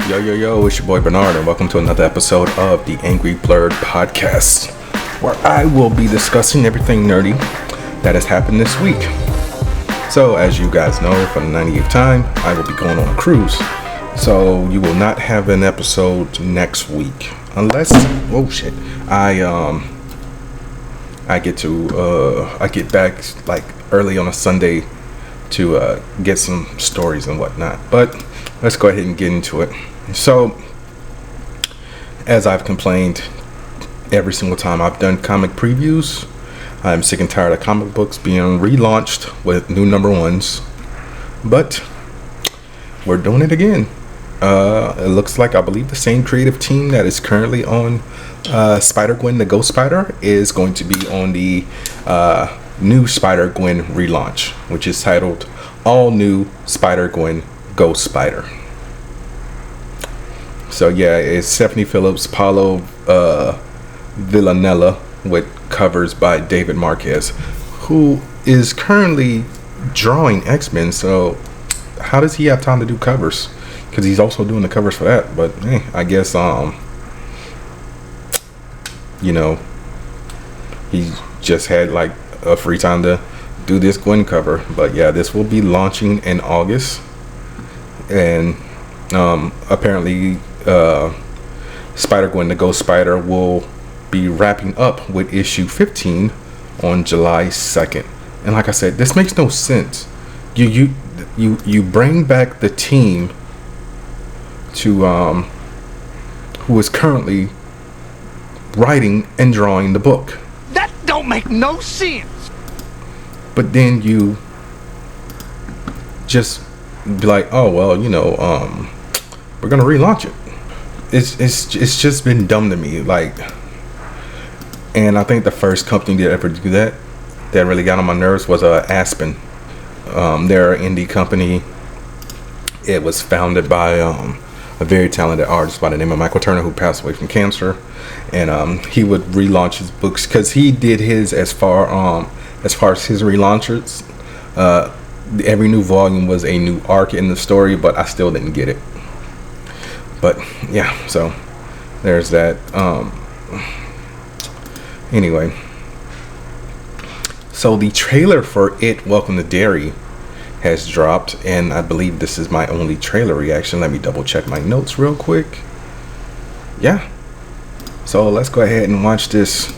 Yo, it's your boy Burnard, and welcome to another episode of the Angry Blerd podcast, where I will be discussing everything nerdy that has happened this week. So, as you guys know, for the 98th time, I will be going on a cruise. So, you will not have an episode next week, unless, I get back like early on a Sunday to get some stories and whatnot. But let's go ahead and get into it. So, as I've complained every single time I've done comic previews, I'm sick and tired of comic books being relaunched with new number ones. But we're doing it again. It looks like, I believe, the same creative team that is currently on Spider-Gwen the Ghost Spider is going to be on the new Spider-Gwen relaunch, which is titled All New Spider-Gwen Ghost Spider. So yeah, it's Stephanie Phillips, Paulo Villanella, with covers by David Marquez, who is currently drawing X-Men. So how does he have time to do covers? Because he's also doing the covers for that. But I guess he just had like a free time to do this Gwen cover. But yeah, this will be launching in August, and apparently Spider-Gwen the Ghost Spider will be wrapping up with issue 15 on July 2nd. And like I said, this makes no sense. You bring back the team to who is currently writing and drawing the book. That don't make no sense. But then you just be like, oh well, we're gonna relaunch it. It's just been dumb to me. Like, and I think the first company that ever do that really got on my nerves was Aspen. They're an indie company. It was founded by a very talented artist by the name of Michael Turner, who passed away from cancer. And he would relaunch his books because he did his as far as his relaunches. Every new volume was a new arc in the story, but I still didn't get it. But yeah, so there's that. Anyway, so the trailer for It Welcome to Derry has dropped, and I believe this is my only trailer reaction. Let me double check my notes real quick. Yeah, so let's go ahead and watch this.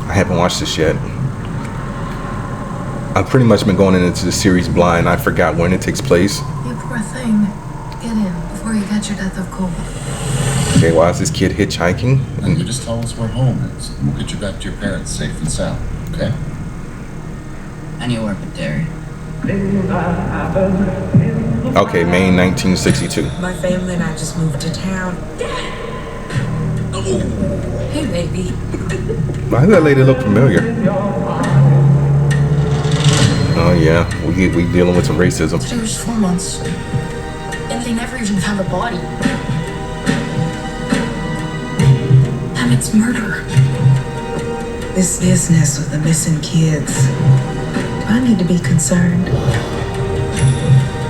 I haven't watched this yet. I've pretty much been going into the series blind. I forgot when it takes place. You poor thing. Get in before you catch your death of cold. Okay, why is this kid hitchhiking? And you just tell us where home is, and we'll get you back to your parents safe and sound, okay? Anywhere but Derry. Okay, May 1962. My family and I just moved to town. Hey, baby. Why does that lady look familiar? Oh yeah, we dealing with some racism. It was 4 months, and they never even found a body. And it's murder. This business with the missing kids. I need to be concerned.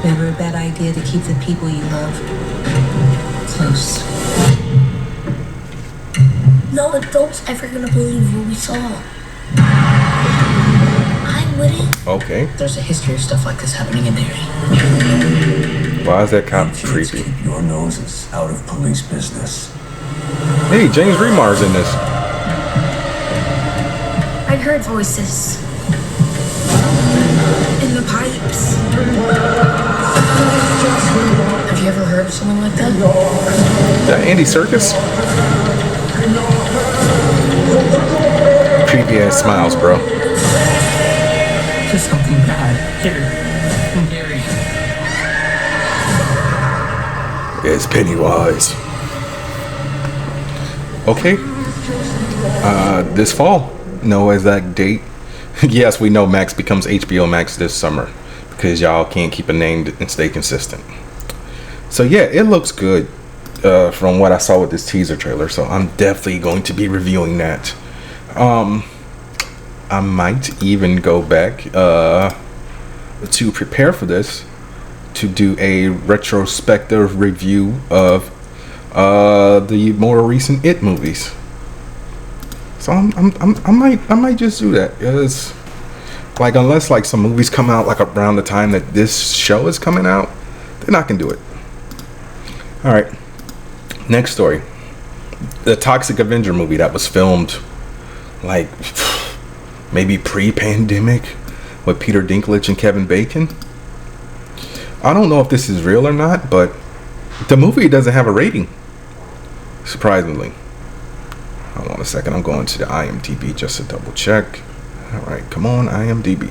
Never a bad idea to keep the people you love close. No adult's ever gonna believe what we saw. I'm with it. Okay. There's a history of stuff like this happening in Derry. Why is that cop Kids, creepy? keep your noses out of police business. Hey, James Remar's in this. I heard voices in the pipes. Have you ever heard of something like that? That Andy Serkis? Creepy ass smiles, bro. There's something bad here in Derry. It's Pennywise. Okay. This fall. No exact date. Yes, we know Max becomes HBO Max this summer because y'all can't keep a name and stay consistent. So yeah, it looks good from what I saw with this teaser trailer. So I'm definitely going to be reviewing that. I might even go back to prepare for this to do a retrospective review of the more recent It movies. So I might just do that. It's like, unless like some movies come out like around the time that this show is coming out, then I can do it. All right, next story. The Toxic Avenger movie that was filmed like maybe pre-pandemic with Peter Dinklage and Kevin Bacon. I don't know if this is real or not, but the movie doesn't have a rating, surprisingly. Hold on a second, I'm going to the IMDb just to double check. All right, come on, IMDb.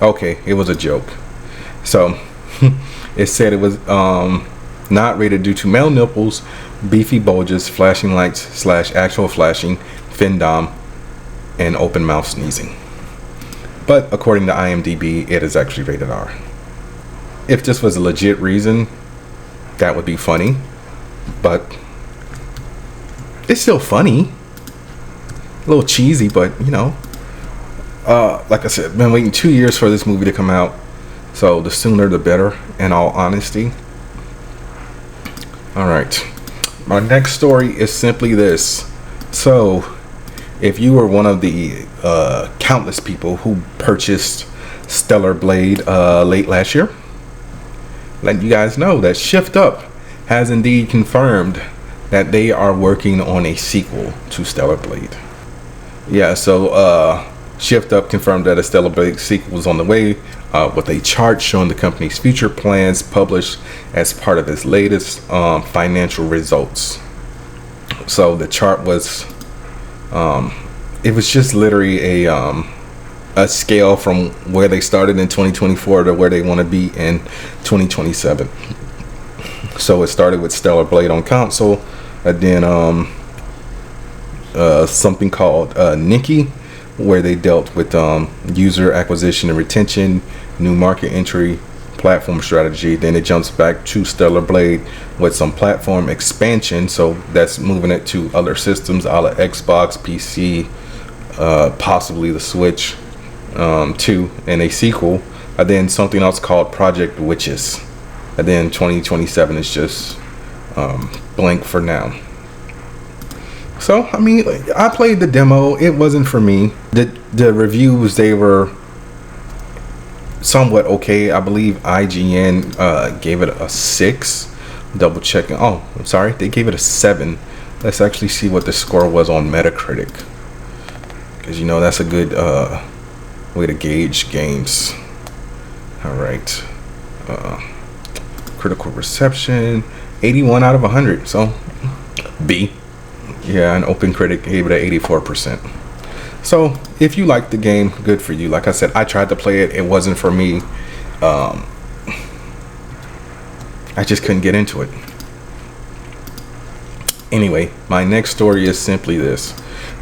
Okay, it was a joke. So it said it was not rated due to male nipples, beefy bulges, flashing lights / actual flashing, findom, and open mouth sneezing. But according to IMDb, it is actually rated R. If this was a legit reason, that would be funny, but it's still funny. A little cheesy, but you know, like I said, been waiting 2 years for this movie to come out, so the sooner the better, in all honesty. All right, my next story is simply this. So if you were one of the countless people who purchased Stellar Blade late last year, let you guys know that Shift Up has indeed confirmed that they are working on a sequel to Stellar Blade. Yeah, so Shift Up confirmed that a Stellar Blade sequel was on the way, with a chart showing the company's future plans published as part of its latest financial results. So the chart was, it was just literally a scale from where they started in 2024 to where they want to be in 2027. So it started with Stellar Blade on console, and then something called Nikki, where they dealt with user acquisition and retention, new market entry, platform strategy. Then it jumps back to Stellar Blade with some platform expansion, so that's moving it to other systems, a la Xbox, PC, possibly the Switch, too, and a sequel. And then something else called Project Witches. And then 2027 is just blank for now. So I mean, I played the demo. It wasn't for me. The reviews, they were somewhat okay. I believe IGN gave it a 6. Double checking. Oh, I'm sorry, they gave it a 7. Let's actually see what the score was on Metacritic, because you know that's a good way to gauge games. All right, critical reception 81 out of 100, so B. Yeah, an Open Critic gave it an 84%. So if you like the game, good for you. Like I said, I tried to play it. It wasn't for me. I just couldn't get into it. Anyway, my next story is simply this.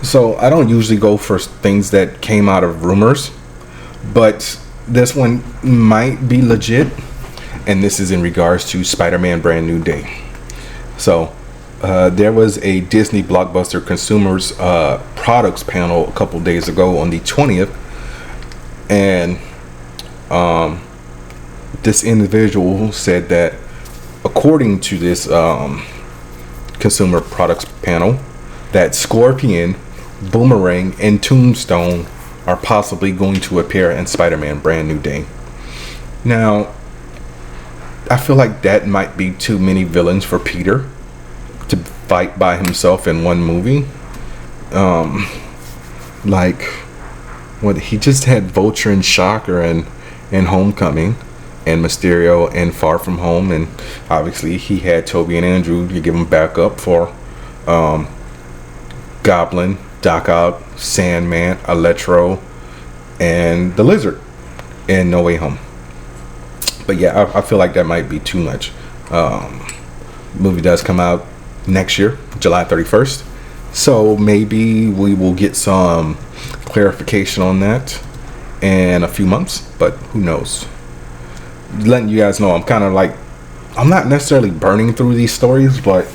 So I don't usually go for things that came out of rumors, but this one might be legit, and this is in regards to Spider-Man Brand New Day. So there was a Disney Blockbuster Consumers Products panel a couple days ago on the 20th, and this individual said that according to this Consumer Products panel, that Scorpion, Boomerang, and Tombstone are possibly going to appear in Spider-Man Brand New Day. Now, I feel like that might be too many villains for Peter to fight by himself in one movie. Like, what he just had Voltron, Shocker, and Homecoming, and Mysterio, and Far From Home, and obviously he had Toby and Andrew to give him backup for Goblin, Doc Ock, Sandman, Electro, and the Lizard in No Way Home. But yeah, I feel like that might be too much. Movie does come out next year, July 31st. So maybe we will get some clarification on that in a few months, but who knows. Letting you guys know, I'm kind of like, I'm not necessarily burning through these stories, but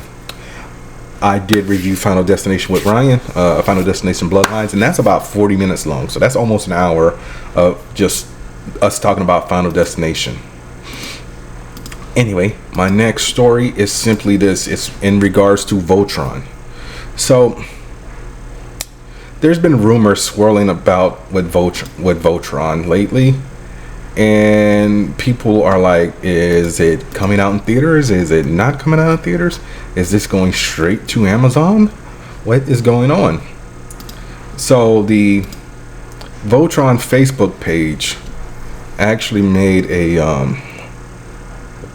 I did review Final Destination with Ryean, Final Destination Bloodlines, and that's about 40 minutes long. So that's almost an hour of just us talking about Final Destination. Anyway, my next story is simply this. It's in regards to Voltron. So there's been rumors swirling about with Voltron lately, and people are like, is it coming out in theaters? Is it not coming out in theaters? Is this going straight to Amazon? What is going on? So the Voltron Facebook page actually made a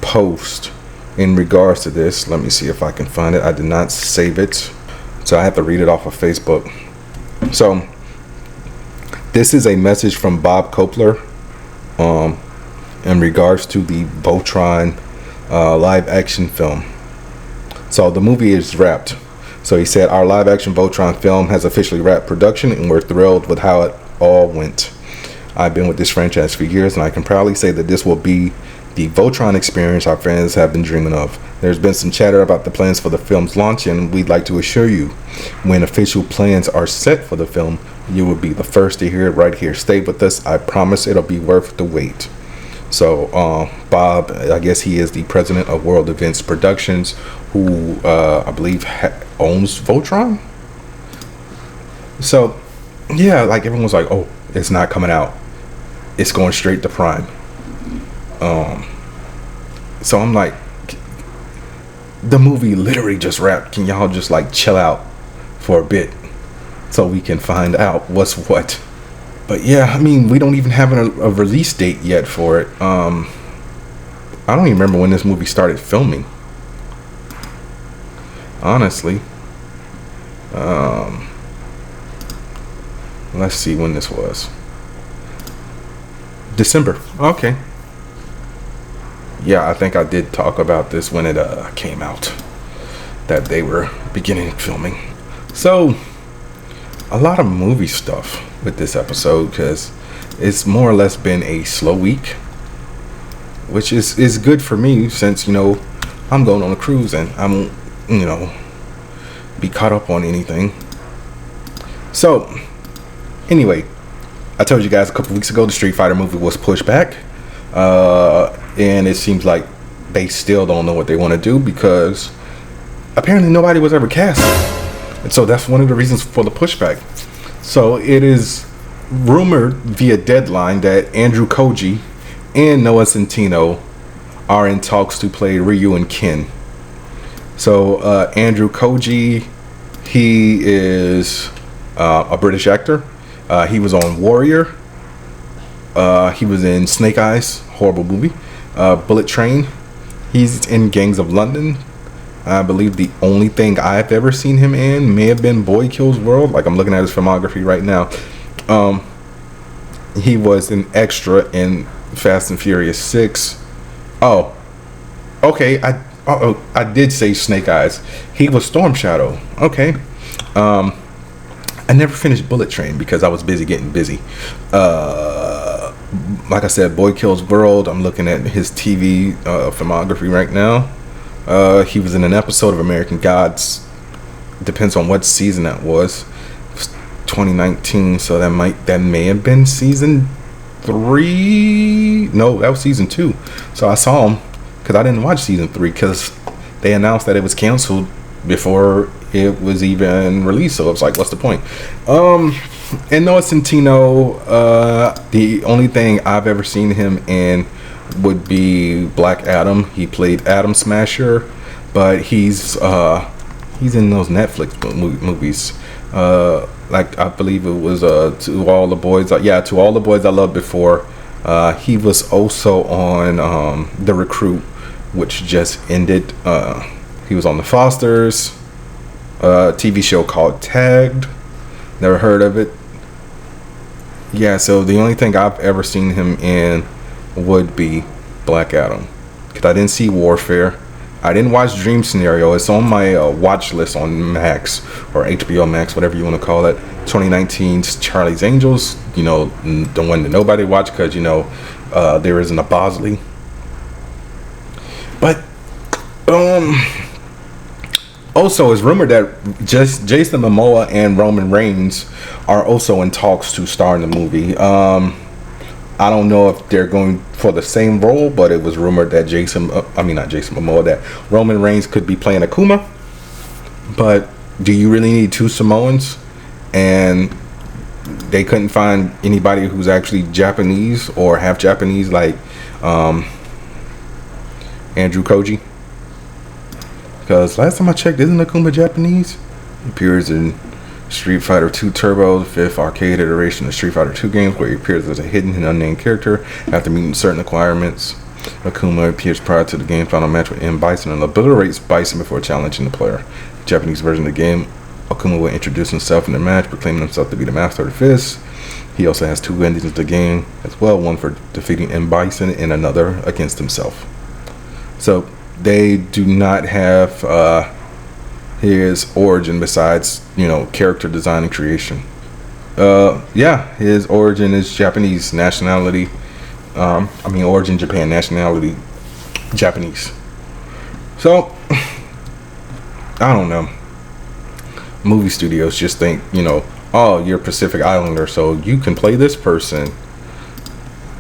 post in regards to this. Let me see if I can find it. I did not save it, so I have to read it off of Facebook. So this is a message from Bob Kopler in regards to the Voltron live action film. So the movie is wrapped. So he said, our live action Voltron film has officially wrapped production, and we're thrilled with how it all went. I've been with this franchise for years, and I can proudly say that this will be the Voltron experience our fans have been dreaming of. There's been some chatter about the plans for the film's launch, and we'd like to assure you, when official plans are set for the film, you will be the first to hear it right here. Stay with us. I promise it'll be worth the wait. So Bob, I guess he is the president of World Events Productions, who I believe owns Voltron. So yeah, like everyone's like, oh, it's not coming out, it's going straight to Prime. So I'm like, the movie literally just wrapped. Can y'all just like chill out for a bit so we can find out what's what? But yeah, I mean, we don't even have a release date yet for it. I don't even remember when this movie started filming, honestly. Let's see when this was. December. Okay. Yeah, I think I did talk about this when it came out, that they were beginning filming. So a lot of movie stuff with this episode, because it's more or less been a slow week, which is good for me, since, you know, I'm going on a cruise and I won't, you know, be caught up on anything. So anyway, I told you guys a couple weeks ago the Street Fighter movie was pushed back, and it seems like they still don't know what they want to do, because apparently nobody was ever cast. And so that's one of the reasons for the pushback. So it is rumored via Deadline that Andrew Koji and Noah Centineo are in talks to play Ryu and Ken. So Andrew Koji, he is a British actor. He was on Warrior. He was in Snake Eyes, horrible movie. Bullet Train. He's in Gangs of London. I believe the only thing I've ever seen him in may have been Boy Kills World. Like, I'm looking at his filmography right now. He was an extra in Fast and Furious 6. Oh, okay. I did say Snake Eyes. He was Storm Shadow. Okay. I never finished Bullet Train because I was busy getting busy. Like I said, Boy Kills World. I'm looking at his TV filmography right now. He was in an episode of American Gods. Depends on what season that was. It was 2019, so that may have been season 3. No, that was season 2. So I saw him because I didn't watch season 3 because they announced that it was canceled before it was even released. So it was like, what's the point? And Noah Centineo, the only thing I've ever seen him in would be Black Adam. He played Atom Smasher, but he's in those Netflix movies. Like, I believe it was To All the Boys. To All the Boys I Loved Before. He was also on The Recruit, which just ended. He was on The Fosters, a TV show called Tagged. Never heard of it. Yeah, so the only thing I've ever seen him in would be Black Adam, because I didn't see Warfare. I didn't watch Dream Scenario. It's on my watch list on Max or HBO Max, whatever you want to call it. 2019's Charlie's Angels, you know, the one that nobody watched because, you know, there isn't a Bosley. But also, it's rumored that Jason Momoa and Roman Reigns are also in talks to star in the movie. I don't know if they're going for the same role, but it was rumored that not Jason Momoa, that Roman Reigns could be playing Akuma. But do you really need two Samoans? And they couldn't find anybody who's actually Japanese or half Japanese, like Andrew Koji. Because last time I checked, isn't Akuma Japanese? He appears in Street Fighter 2 Turbo, the fifth arcade iteration of Street Fighter 2 games, where he appears as a hidden and unnamed character after meeting certain requirements. Akuma appears prior to the game's final match with M. Bison and obliterates Bison before challenging the player. The Japanese version of the game, Akuma will introduce himself in the match, proclaiming himself to be the master of the fist. He also has two endings to the game as well, one for defeating M. Bison and another against himself. So they do not have his origin besides, character design and creation. His origin is Japanese, nationality. Origin Japan, nationality Japanese. So I don't know. Movie studios just think, oh, you're Pacific Islander, so you can play this person.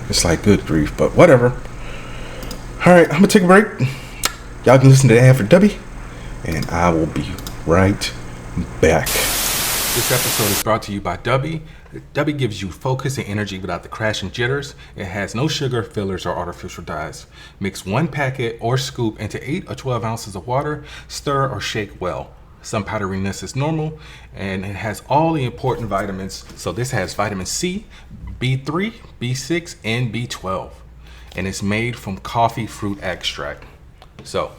It's like, good grief, but whatever. Alright, I'm gonna take a break. Y'all can listen to that for Dubby, and I will be right back. This episode is brought to you by Dubby. Dubby gives you focus and energy without the crash and jitters. It has no sugar, fillers, or artificial dyes. Mix one packet or scoop into 8 or 12 ounces of water. Stir or shake well. Some powderiness is normal, and it has all the important vitamins. So this has vitamin C, B3, B6, and B12. And it's made from coffee fruit extract. So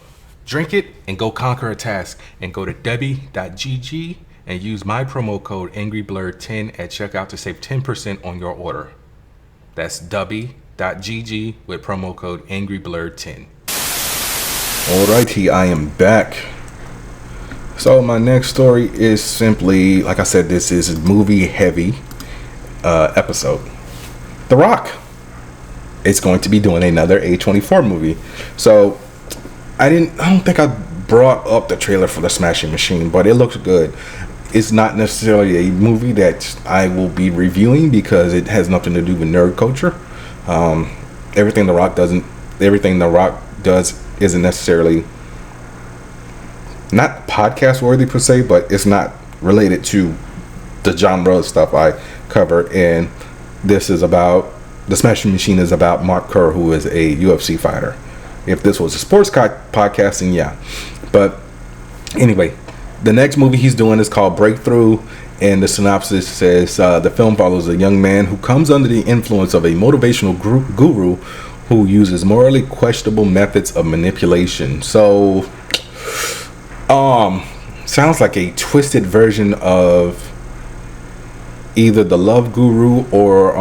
drink it and go conquer a task, and go to debbie.gg and use my promo code Angry Blerd 10 at checkout to save 10% on your order. That's debbie.gg with promo code Angry Blerd 10. Alrighty, I am back. So my next story is simply, like I said, this is a movie heavy episode. The Rock is going to be doing another A24 movie. So I don't think I brought up the trailer for the Smashing Machine, but it looks good. It's not necessarily a movie that I will be reviewing because it has nothing to do with nerd culture. Everything The Rock does isn't necessarily not podcast worthy per se, but it's not related to the genre of stuff I cover. And this is about, the Smashing Machine is about Mark Kerr, who is a UFC fighter. If this was a sports podcasting, yeah. But anyway, the next movie he's doing is called Breakthrough, and the synopsis says the film follows a young man who comes under the influence of a motivational guru who uses morally questionable methods of manipulation. So sounds like a twisted version of either The Love Guru or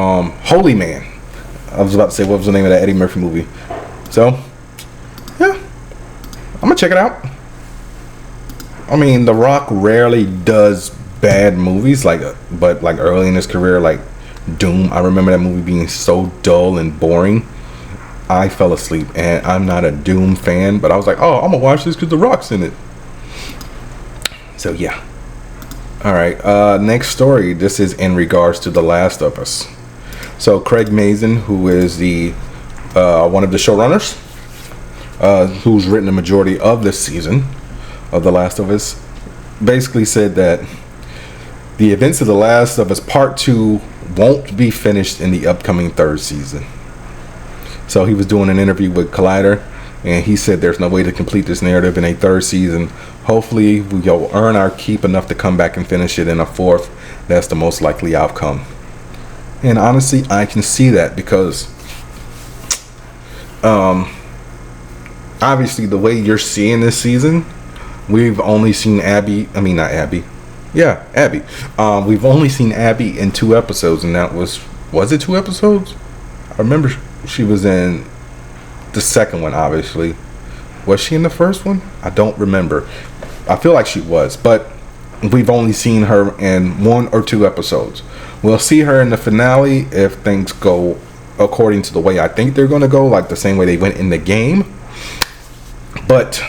Holy Man. I was about to say, what was the name of that Eddie Murphy movie? So yeah, I'm gonna check it out. I mean, The Rock rarely does bad movies, but early in his career, like Doom, I remember that movie being so dull and boring. I fell asleep, and I'm not a Doom fan, but I was like, oh, I'm gonna watch this because The Rock's in it. So yeah. Alright, next story. This is in regards to The Last of Us. So Craig Mazin, who is the one of the showrunners, who's written the majority of this season of The Last of Us, basically said that the events of The Last of Us Part 2 won't be finished in the upcoming third season. So he was doing an interview with Collider, and he said there's no way to complete this narrative in a third season. Hopefully we'll earn our keep enough to come back and finish it in a fourth. That's the most likely outcome. And honestly, I can see that because obviously the way you're seeing this season, we've only seen Abby. We've only seen Abby in 2 episodes, and that was it 2 episodes? I remember she was in the second one, obviously. Was she in the first one? I don't remember. I feel like she was, but we've only seen her in 1 or 2 episodes. We'll see her in the finale if things go according to the way I think they're going to go, like the same way they went in the game. But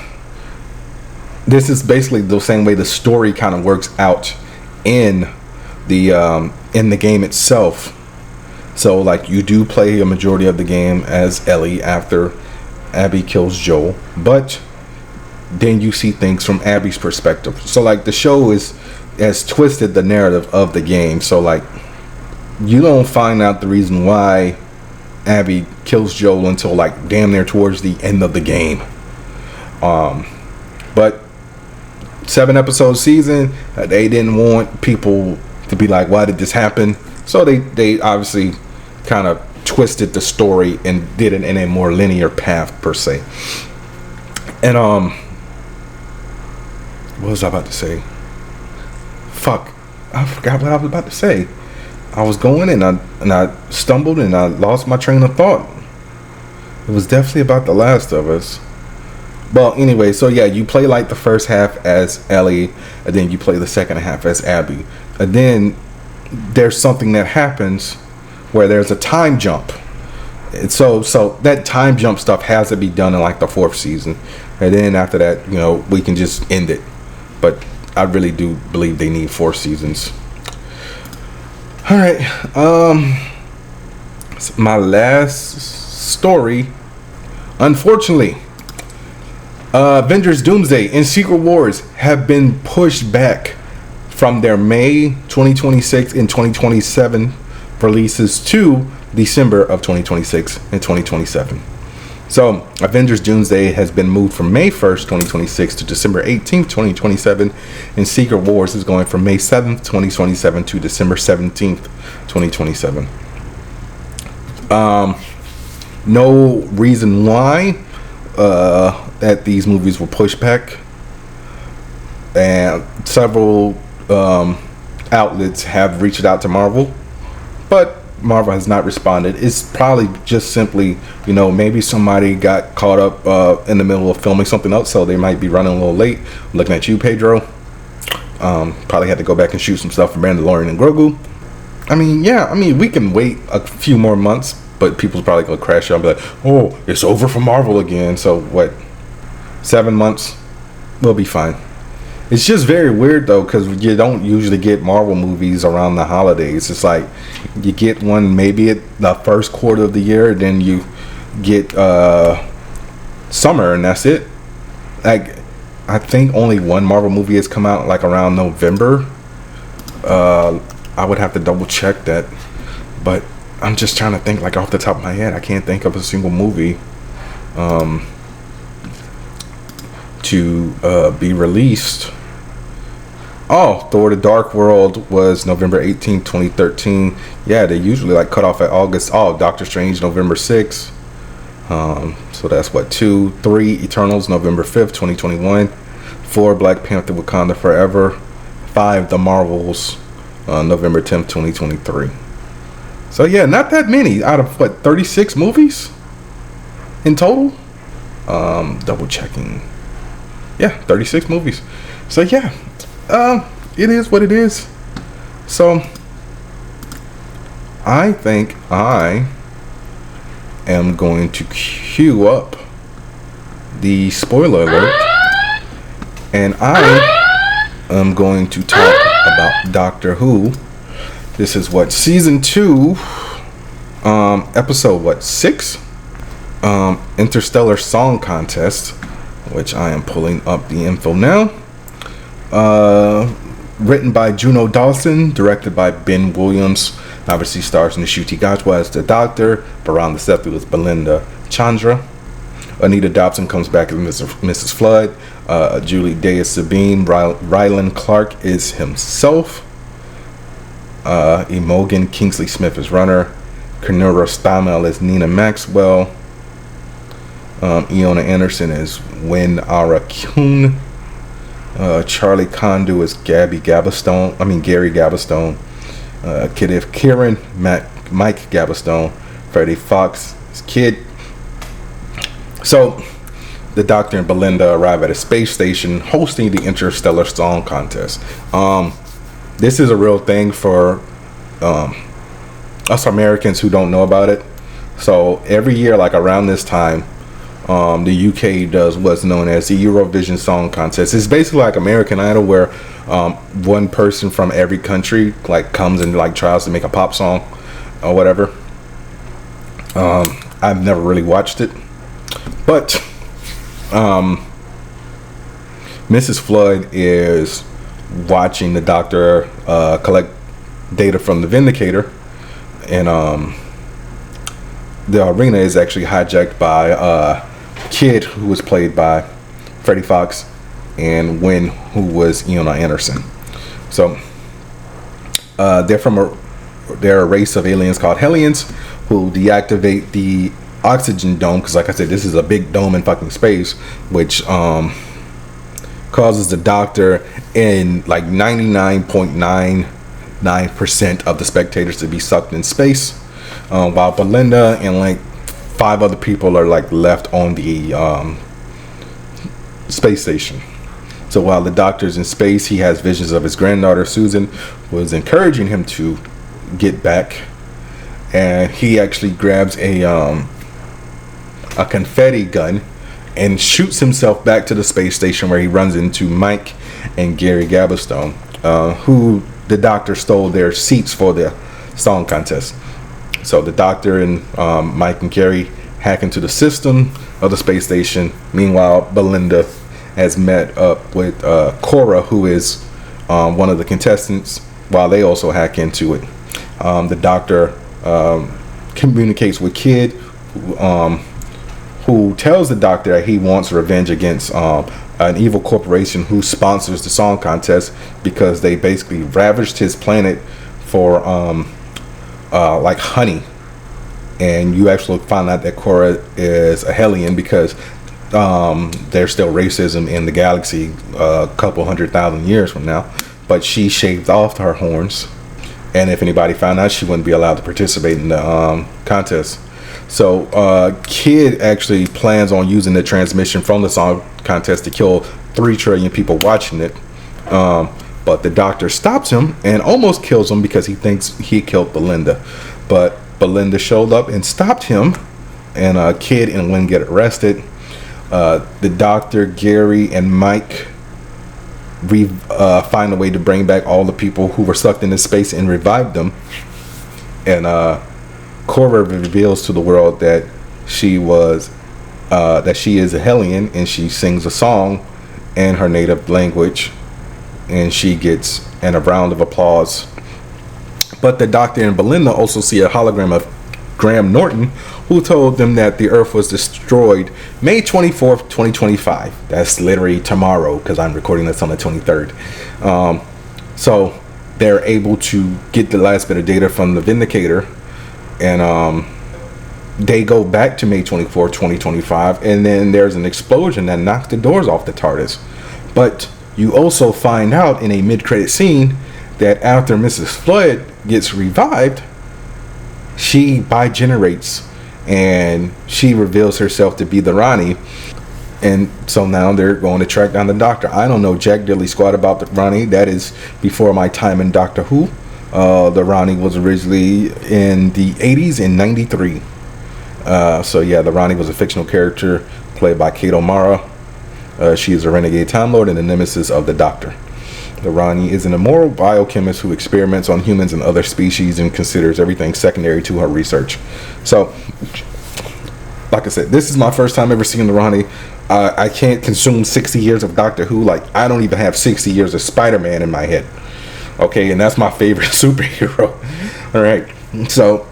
this is basically the same way the story kind of works out in the game itself. So like you do play a majority of the game as Ellie after Abby kills Joel, but then you see things from Abby's perspective. So like the show has twisted the narrative of the game. So like you don't find out the reason why Abby kills Joel until like damn near towards the end of the game. But 7-episode season, they didn't want people to be like, why did this happen? So they obviously kind of twisted the story and did it in a more linear path per se. And what was I about to say? Fuck, I forgot what I was about to say. I was going and I stumbled and I lost my train of thought. It was definitely about The Last of Us. Well, anyway, so yeah, you play like the first half as Ellie, and then you play the second half as Abby. And then there's something that happens where there's a time jump. And so that time jump stuff has to be done in like the 4th season. And then after that, you know, we can just end it. But I really do believe they need 4 seasons. All right. My last story, unfortunately, Avengers Doomsday and Secret Wars have been pushed back from their May 2026 and 2027 releases to December of 2026 and 2027. So Avengers Doomsday has been moved from May 1st, 2026 to December 18th, 2027, and Secret Wars is going from May 7th, 2027 to December 17th, 2027. No reason why that these movies were pushed back, and several outlets have reached out to Marvel, but Marvel has not responded. It's probably just simply, you know, maybe somebody got caught up in the middle of filming something else, so they might be running a little late. I'm looking at you, Pedro. Probably had to go back and shoot some stuff for Mandalorian and Grogu. I mean, we can wait a few more months, but people's probably gonna crash out and be like, oh, it's over for Marvel again. So what, 7 months? We'll be fine. It's just very weird though, because you don't usually get Marvel movies around the holidays. It's like you get one maybe at the first quarter of the year, then you get summer, and that's it. Like, I think only one Marvel movie has come out like around November. I would have to double check that, but I'm just trying to think like off the top of my head. I can't think of a single movie to be released. Oh, Thor: The Dark World was November 18th, 2013. Yeah, they usually like cut off at August. Oh, Doctor Strange, November 6th. So that's what, 2, 3 Eternals, November 5th, 2021. 4 Black Panther: Wakanda Forever. 5 The Marvels, November 10th, 2023. So yeah, not that many out of what, 36 movies in total. Double checking. Yeah, 36 movies. So yeah, it is what it is. So I think I am going to queue up the spoiler alert, and I am going to talk about Doctor Who. This is what, season 2, episode 6, Interstellar Song Contest, which I am pulling up the info now. Written by Juno Dawson, directed by Ben Williams. Obviously stars Nishuti Gajwa as the Doctor, Baran Sethu as Belinda Chandra. Anita Dobson comes back as Mrs. Flood. Julie Day as Sabine. Ryean Clark is himself. Imogen Kingsley Smith as Runner. Kanura Stamel as Nina Maxwell. Iona Anderson as Wen Ara Kuhn. Charlie Condu as Gary Gabastone. Kidif Kieran, Mike Gabastone. Freddie Fox as Kid. So the Doctor and Belinda arrive at a space station hosting the Interstellar Song Contest. This is a real thing for us Americans who don't know about it. So every year, like around this time, the UK does what's known as the Eurovision Song Contest. It's basically like American Idol, where one person from every country like comes and like tries to make a pop song or whatever. I've never really watched it, but Mrs. Flood is watching the Doctor collect data from the Vindicator, and the arena is actually hijacked by a kid who was played by Freddie Fox, and Wynn, who was Iona Anderson. So they're a race of aliens called Hellions who deactivate the oxygen dome, because like I said, this is a big dome in fucking space, which causes the Doctor and like 99.99% of the spectators to be sucked in space, while Belinda and like 5 other people are like left on the space station. So while the Doctor's in space, he has visions of his granddaughter Susan, who is encouraging him to get back, and he actually grabs a confetti gun and shoots himself back to the space station, where he runs into Mike and Gary Gabastone, who the Doctor stole their seats for the song contest. So the Doctor and Mike and Gary hack into the system of the space station. Meanwhile, Belinda has met up with Cora, who is one of the contestants, while they also hack into it. The Doctor communicates with Kid, who tells the Doctor that he wants revenge against an evil corporation who sponsors the song contest, because they basically ravaged his planet for like honey. And you actually find out that Cora is a Hellion, because there's still racism in the galaxy a couple 100,000 years from now, but she shaved off her horns, and if anybody found out, she wouldn't be allowed to participate in the contest. So Kid actually plans on using the transmission from the song contest to kill 3 trillion people watching it, but the Doctor stops him and almost kills him because he thinks he killed Belinda, but Belinda showed up and stopped him, and Kid and Lynn get arrested. The Doctor, Gary, and Mike find a way to bring back all the people who were sucked into space and revive them. And Cora reveals to the world that she is a Hellion, and she sings a song in her native language, and she gets a round of applause. But the Doctor and Belinda also see a hologram of Graham Norton, who told them that the Earth was destroyed May 24th, 2025. That's literally tomorrow, because I'm recording this on the 23rd. So they're able to get the last bit of data from the Vindicator, and they go back to May 24th, 2025, and then there's an explosion that knocks the doors off the TARDIS. But you also find out in a mid-credit scene that after Mrs. Flood gets revived, she bigenerates, and she reveals herself to be the Ronnie. And so now they're going to track down the Doctor. I don't know jack diddly squat about the Ronnie. That is before my time in Doctor Who. The Ronnie was originally in the 80s in 93. So yeah, the Ronnie was a fictional character played by Kate O'Mara. She is a renegade Time Lord and the nemesis of the Doctor. The Ronnie is an immoral biochemist who experiments on humans and other species and considers everything secondary to her research. So, like I said, this is my first time ever seeing the Ronnie. I can't consume 60 years of Doctor Who. Like, I don't even have 60 years of Spider-Man in my head. Okay, and that's my favorite superhero. All right, so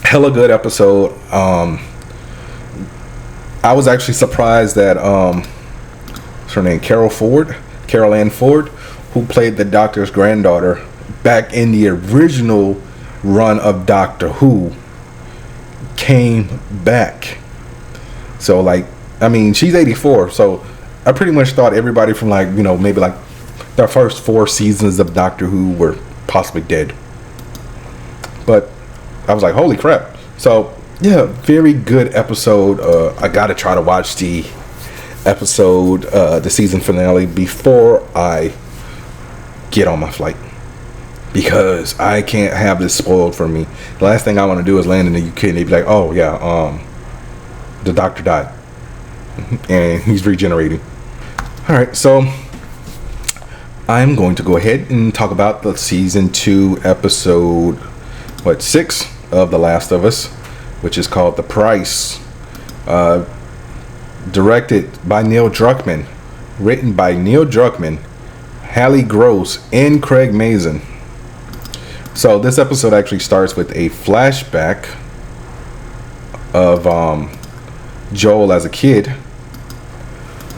hella good episode. I was actually surprised that what's her name, Carol Ann Ford, who played the Doctor's granddaughter back in the original run of Doctor Who, came back. So like, I mean, she's 84, so I pretty much thought everybody from like, you know, maybe like the first 4 seasons of Doctor Who were possibly dead. But I was like, holy crap. So yeah, very good episode. I gotta try to watch the episode, the season finale, before I get on my flight, because I can't have this spoiled for me. The last thing I want to do is land in the UK and they be like, oh yeah, the Doctor died and he's regenerating. Alright, so I'm going to go ahead and talk about the season 2 episode 6 of The Last of Us. which is called The Price. Directed by Neil Druckmann, written by Neil Druckmann, Hallie Gross, and Craig Mazin. So this episode actually starts with a flashback of Joel as a kid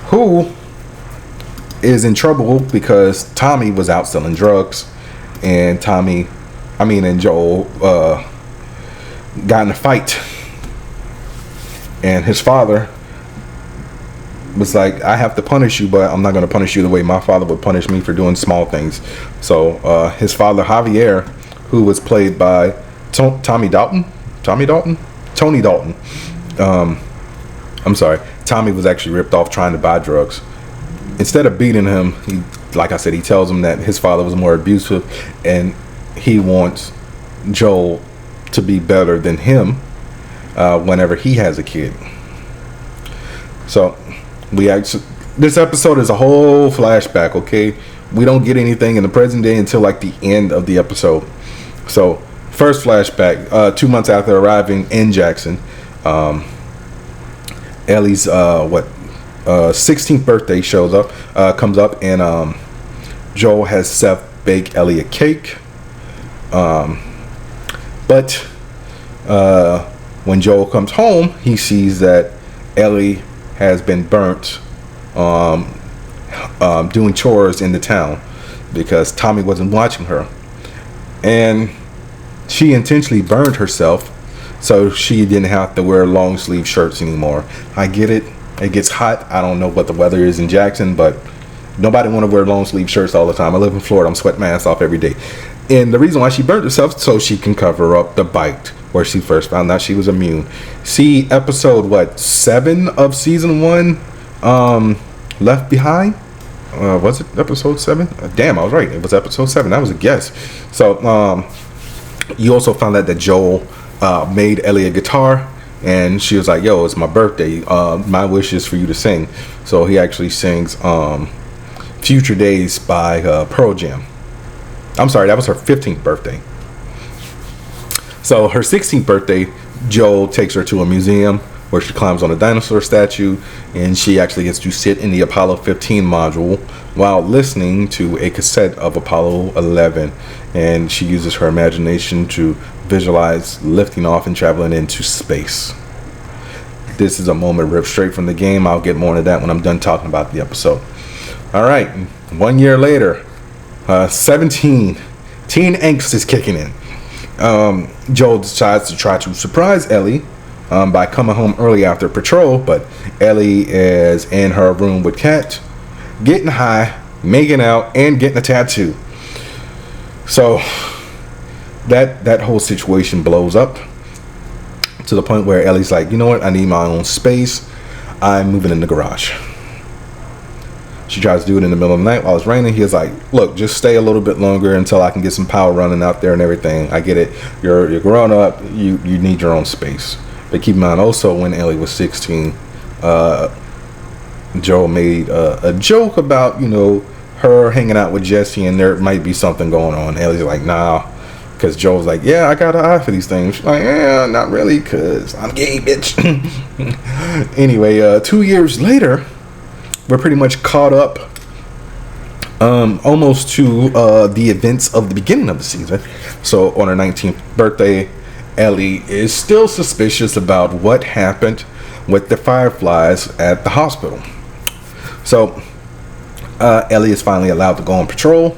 who is in trouble because Tommy was out selling drugs, and Joel got in a fight, and his father was like, I have to punish you, but I'm not going to punish you the way my father would punish me for doing small things. So his father, Javier, who was played by Tony Dalton. I'm sorry. Tommy was actually ripped off trying to buy drugs. Instead of beating him, he tells him that his father was more abusive, and he wants Joel to be better than him whenever he has a kid. So this episode is a whole flashback, okay? We don't get anything in the present day until like the end of the episode. So first flashback, 2 months after arriving in Jackson, Ellie's 16th birthday comes up, and Joel has Seth bake Ellie a cake. But when Joel comes home, he sees that Ellie has been burnt doing chores in the town because Tommy wasn't watching her, and she intentionally burned herself so she didn't have to wear long sleeve shirts anymore. I get it, it gets hot. I don't know what the weather is in Jackson, but nobody want to wear long sleeve shirts all the time. I live in Florida. I'm sweating my ass off every day, and the reason why she burned herself so she can cover up the bite where she first found out she was immune. See episode 7 of season 1, Left Behind. Was it episode 7? Damn, I was right. It was episode 7. That was a guess. So you also found out that Joel made Ellie a guitar, and she was like, yo, it's my birthday, my wish is for you to sing. So he actually sings Future Days by Pearl Jam. I'm sorry, that was her 15th birthday. So her 16th birthday, Joel takes her to a museum where she climbs on a dinosaur statue, and she actually gets to sit in the Apollo 15 module while listening to a cassette of Apollo 11, and she uses her imagination to visualize lifting off and traveling into space. This is a moment ripped straight from the game. I'll get more into that when I'm done talking about the episode. All right, 1 year later, 17, teen angst is kicking in. Joel decides to try to surprise Ellie by coming home early after patrol, but Ellie is in her room with Kat, getting high, making out, and getting a tattoo. So that whole situation blows up to the point where Ellie's like, you know what, I need my own space. I'm moving in the garage. She tries to do it in the middle of the night while it's raining. He's like, look, just stay a little bit longer until I can get some power running out there and everything. I get it. You're grown up. You need your own space. But keep in mind also, when Ellie was 16, Joel made a joke about, her hanging out with Jesse, and there might be something going on. Ellie's like, nah. Because Joel's like, yeah, I got an eye for these things. She's like, yeah, not really, because I'm gay, bitch. Anyway, 2 years later, we're pretty much caught up almost to the events of the beginning of the season. So on her 19th birthday, Ellie is still suspicious about what happened with the Fireflies at the hospital. So Ellie is finally allowed to go on patrol.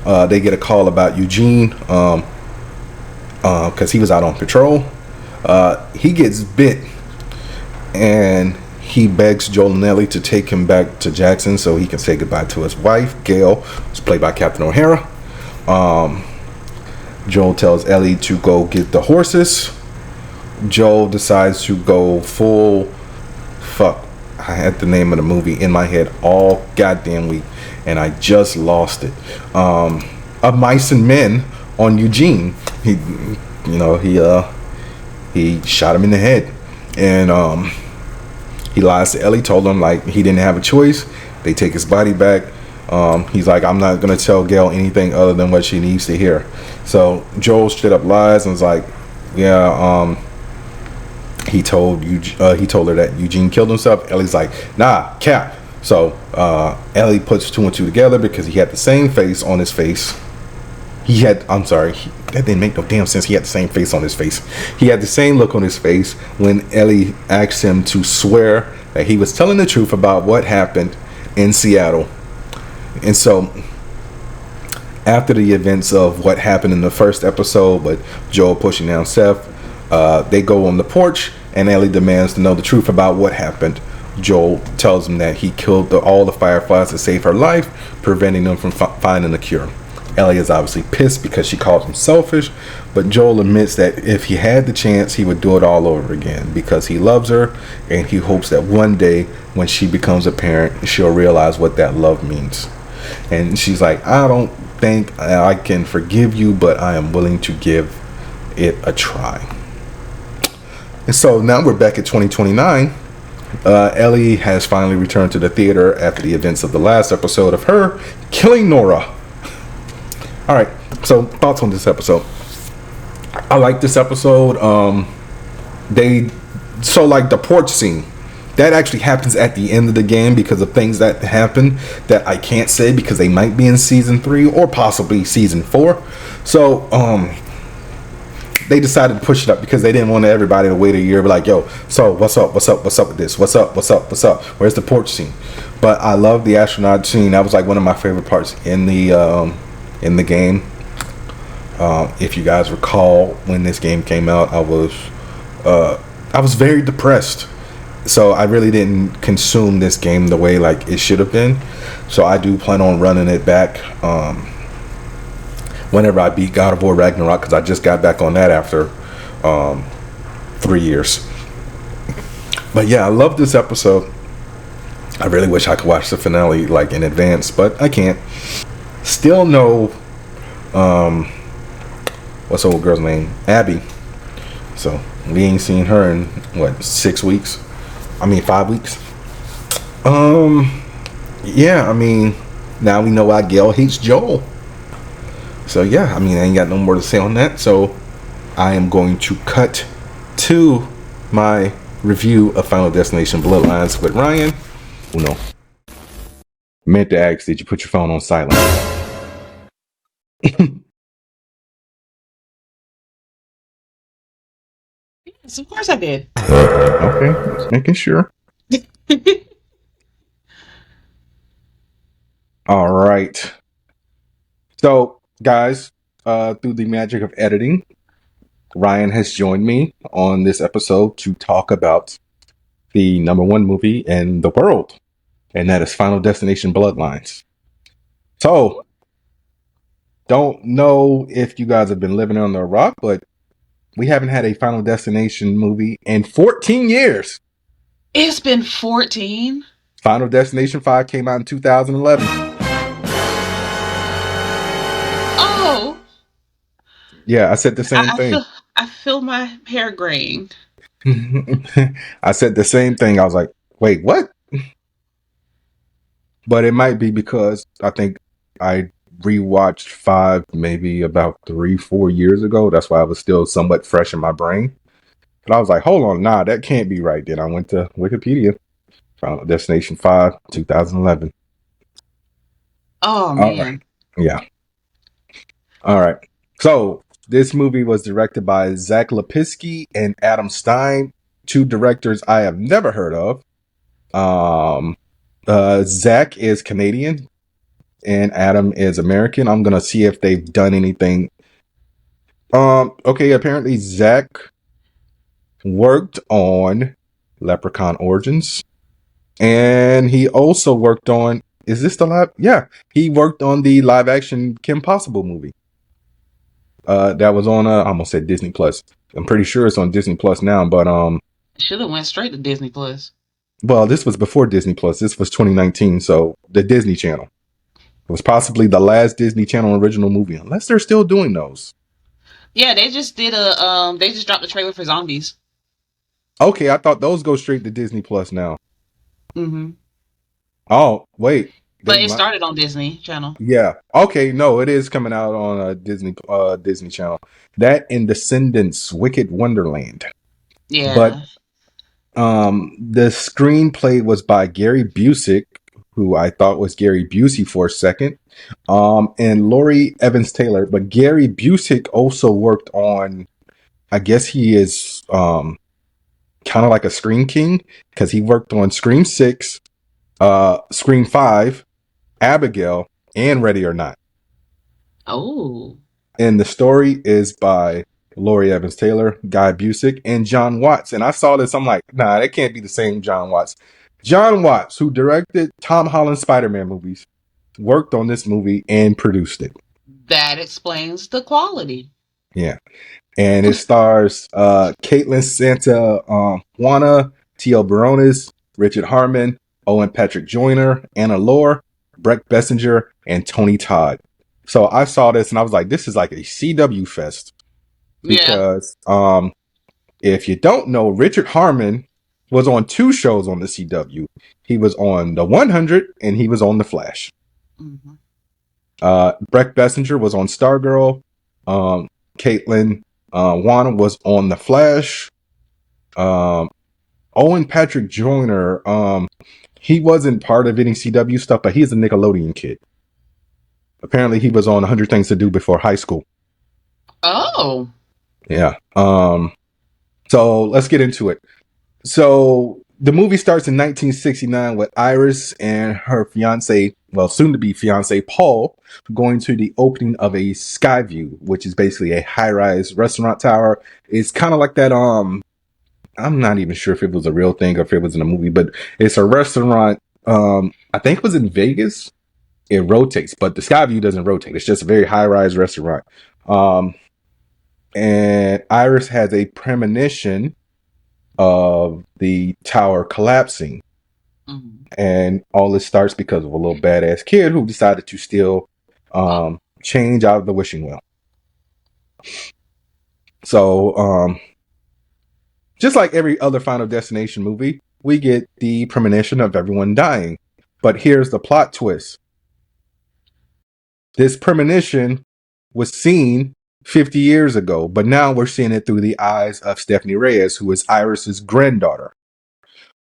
They get a call about Eugene because he was out on patrol. He gets bit, and he begs Joel and Ellie to take him back to Jackson so he can say goodbye to his wife, Gail, who's played by Captain O'Hara. Joel tells Ellie to go get the horses. Joel decides to go full... Fuck. I had the name of the movie in my head all goddamn week, and I just lost it. Of Mice and Men on Eugene. He shot him in the head. And he lies to Ellie, told him like he didn't have a choice. They take his body back. He's like, I'm not gonna tell Gail anything other than what she needs to hear. So Joel straight up lies and was like, yeah, he told her that Eugene killed himself. Ellie's like, nah, cap. So Ellie puts two and two together because he had the same face on his face. That didn't make no damn sense. He had the same face on his face. He had the same look on his face when Ellie asked him to swear that he was telling the truth about what happened in Seattle. And so after the events of what happened in the first episode, but Joel pushing down Seth, they go on the porch and Ellie demands to know the truth about what happened. Joel tells him that he killed all the Fireflies to save her life, preventing them from finding the cure. Ellie is obviously pissed because she calls him selfish, but Joel admits that if he had the chance, he would do it all over again because he loves her and he hopes that one day when she becomes a parent, she'll realize what that love means. And she's like, I don't think I can forgive you, but I am willing to give it a try. And so now we're back at 2029. Ellie has finally returned to the theater after the events of the last episode of her killing Nora. All right, so thoughts on this episode. I like this episode. Like the porch scene, that actually happens at the end of the game because of things that happen that I can't say because they might be in season 3 or possibly season 4. So they decided to push it up because they didn't want everybody to wait a year. Be like, yo, so what's up with this? What's up? Where's the porch scene? But I love the astronaut scene. That was like one of my favorite parts in the game. If you guys recall, when this game came out, I was very depressed, so I really didn't consume this game the way like it should have been. So I do plan on running it back whenever I beat God of War Ragnarok, because I just got back on that after 3 years. But yeah, I love this episode. I really wish I could watch the finale like in advance, but I can't. Still no what's the old girl's name? Abby. So we ain't seen her in what, 5 weeks. Yeah, I mean, now we know why Gail hates Joel. So yeah, I mean, I ain't got no more to say on that. So I am going to cut to my review of Final Destination Bloodlines with Ryan. Uno. Meant to ask, did you put your phone on silent? Yes, of course I did. Okay, just making sure. All right. So, guys, through the magic of editing, Ryan has joined me on this episode to talk about the #1 movie in the world, and that is Final Destination Bloodlines. So, don't know if you guys have been living under a rock, but we haven't had a Final Destination movie in 14 years. It's been 14. Final Destination 5 came out in 2011. Oh. Yeah, I said the same thing. I feel my hair graying. I said the same thing. I was like, wait, what? But it might be because I think I rewatched 5 maybe about 3-4 years ago. That's why I was still somewhat fresh in my brain. But I was like, hold on, nah, that can't be right. Then I went to Wikipedia. Final Destination 5, 2011. Oh, man. Right. Yeah. All right. So this movie was directed by Zach Lepiski and Adam Stein, 2 directors I have never heard of. Zach is Canadian and Adam is American. I'm gonna see if they've done anything. Okay, apparently Zach worked on Leprechaun Origins, and he also worked on, is this the live? Yeah, he worked on the live action Kim Possible movie. That was on I almost said Disney Plus. I'm pretty sure it's on Disney Plus now, but should have went straight to Disney Plus. Well, this was before Disney Plus. This was 2019, so the Disney Channel. It was possibly the last Disney Channel original movie, unless they're still doing those. Yeah, they just did they just dropped the trailer for Zombies. Okay, I thought those go straight to Disney Plus now. Mm-hmm. Oh, wait. But it started on Disney Channel. Yeah. Okay, no, it is coming out on Disney Channel. That and Descendants, Wicked Wonderland. But Yeah. the screenplay was by Gary Busick, who I thought was Gary Busey for a second, and Laurie Evans Taylor. But Gary Busick also worked on, I guess he is kind of like a Scream King, because he worked on Scream 6, Scream 5, Abigail, and Ready or Not. Oh. And the story is by Laurie Evans Taylor, Guy Busick, and John Watts. And I saw this, I'm like, nah, that can't be the same John Watts. John Watts, who directed Tom Holland's Spider-Man movies, worked on this movie and produced it. That explains the quality. Yeah. And it stars Caitlin Santa Juana, T.L. Barones, Richard Harmon, Owen Patrick Joyner, Anna Lore, Brett Bessinger, and Tony Todd. So I saw this and I was like, this is like a CW fest. Because if you don't know, Richard Harmon was on 2 shows on the CW. He was on The 100 and he was on The Flash. Mm-hmm. Brett Bessinger was on Stargirl. Caitlin Juana was on The Flash. Owen Patrick Joyner, he wasn't part of any CW stuff, but he's a Nickelodeon kid. Apparently he was on 100 Things to Do Before High School. Oh. Yeah. So let's get into it. So the movie starts in 1969 with Iris and her fiance, well, soon to be fiance Paul, going to the opening of a Skyview, which is basically a high-rise restaurant tower. It's kind of like that. I'm not even sure if it was a real thing or if it was in a movie, but it's a restaurant. I think it was in Vegas. It rotates, but the Skyview doesn't rotate. It's just a very high-rise restaurant. And Iris has a premonition of the tower collapsing. Mm-hmm. And all this starts because of a little badass kid who decided to steal change out of the wishing well. So, just like every other Final Destination movie, we get the premonition of everyone dying. But here's the plot twist. This premonition was seen 50 years ago, but now we're seeing it through the eyes of Stephanie Reyes, who is Iris's granddaughter,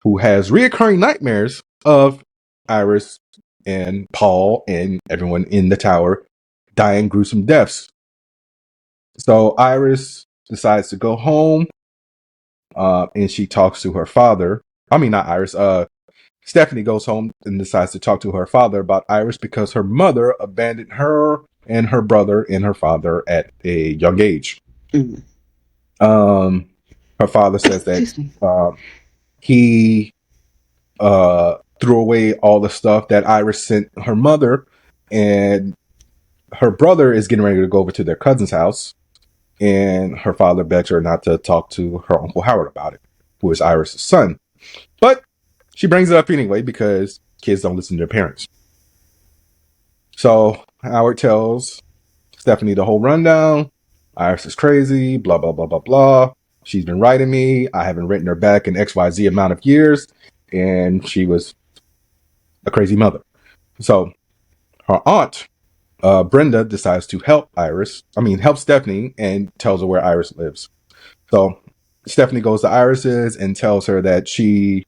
who has reoccurring nightmares of Iris and Paul and everyone in the tower dying gruesome deaths. So Iris decides to go home, and she talks to her father. I mean, not Iris. Stephanie goes home and decides to talk to her father about Iris because her mother abandoned her and her brother and her father at a young age. Mm. Her father says that he threw away all the stuff that Iris sent her mother, and her brother is getting ready to go over to their cousin's house, and her father begs her not to talk to her Uncle Howard about it, who is Iris' son. But she brings it up anyway because kids don't listen to their parents. So Howard tells Stephanie the whole rundown. Iris is crazy, blah, blah, blah, blah, blah. She's been writing me. I haven't written her back in XYZ amount of years. And she was a crazy mother. So her aunt, Brenda, decides to help Stephanie and tells her where Iris lives. So Stephanie goes to Iris's and tells her that she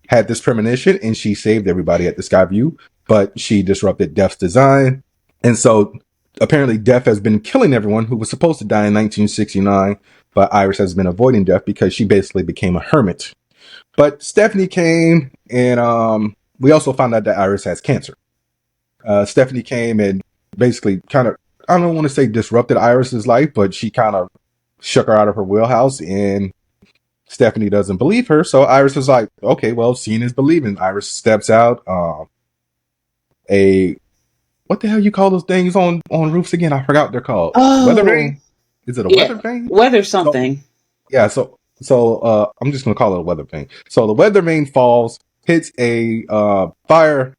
had this premonition and she saved everybody at the Skyview, but she disrupted Death's design. And so apparently Death has been killing everyone who was supposed to die in 1969, but Iris has been avoiding Death because she basically became a hermit. But Stephanie came, and we also found out that Iris has cancer. Stephanie came and basically kind of, I don't want to say disrupted Iris's life, but she kind of shook her out of her wheelhouse, and Stephanie doesn't believe her. So Iris is like, okay, well, seeing is believing. Iris steps out. What the hell you call those things on roofs again? I forgot what they're called. Oh. Weather vane? Is it a weather vane? Weather something. So I'm just going to call it a weather vane. So the weather vane falls, hits a fire,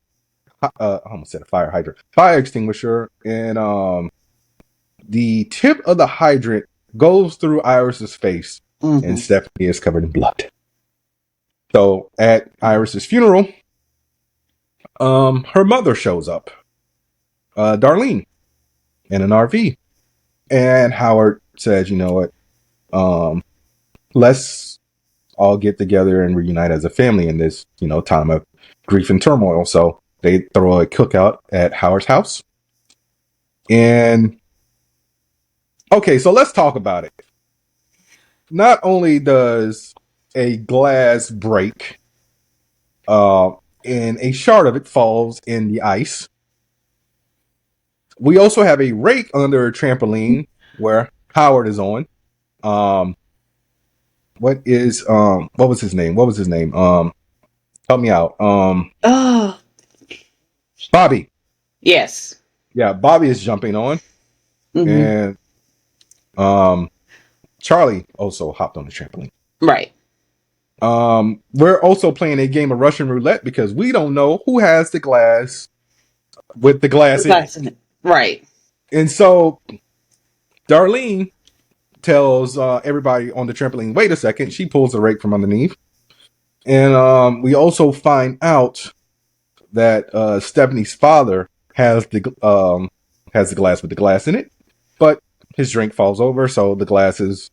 I almost said a fire hydrant, fire extinguisher, and the tip of the hydrant goes through Iris's face, and Stephanie is covered in blood. So at Iris's funeral, her mother shows up, Darlene, in an RV, and Howard says, you know what, let's all get together and reunite as a family in this, time of grief and turmoil. So they throw a cookout at Howard's house. And okay, so let's talk about it. Not only does a glass break, and a shard of it falls in the ice. We also have a rake under a trampoline where Howard is on. What was his name? Help me out. Bobby. Yes. Yeah, Bobby is jumping on. Mm-hmm. And Charlie also hopped on the trampoline. Right. We're also playing a game of Russian roulette because we don't know who has the glass with the glass in it. Right. And so Darlene tells everybody on the trampoline, wait a second. She pulls the rake from underneath. And we also find out that Stephanie's father has the glass with the glass in it, but his drink falls over, so the glass is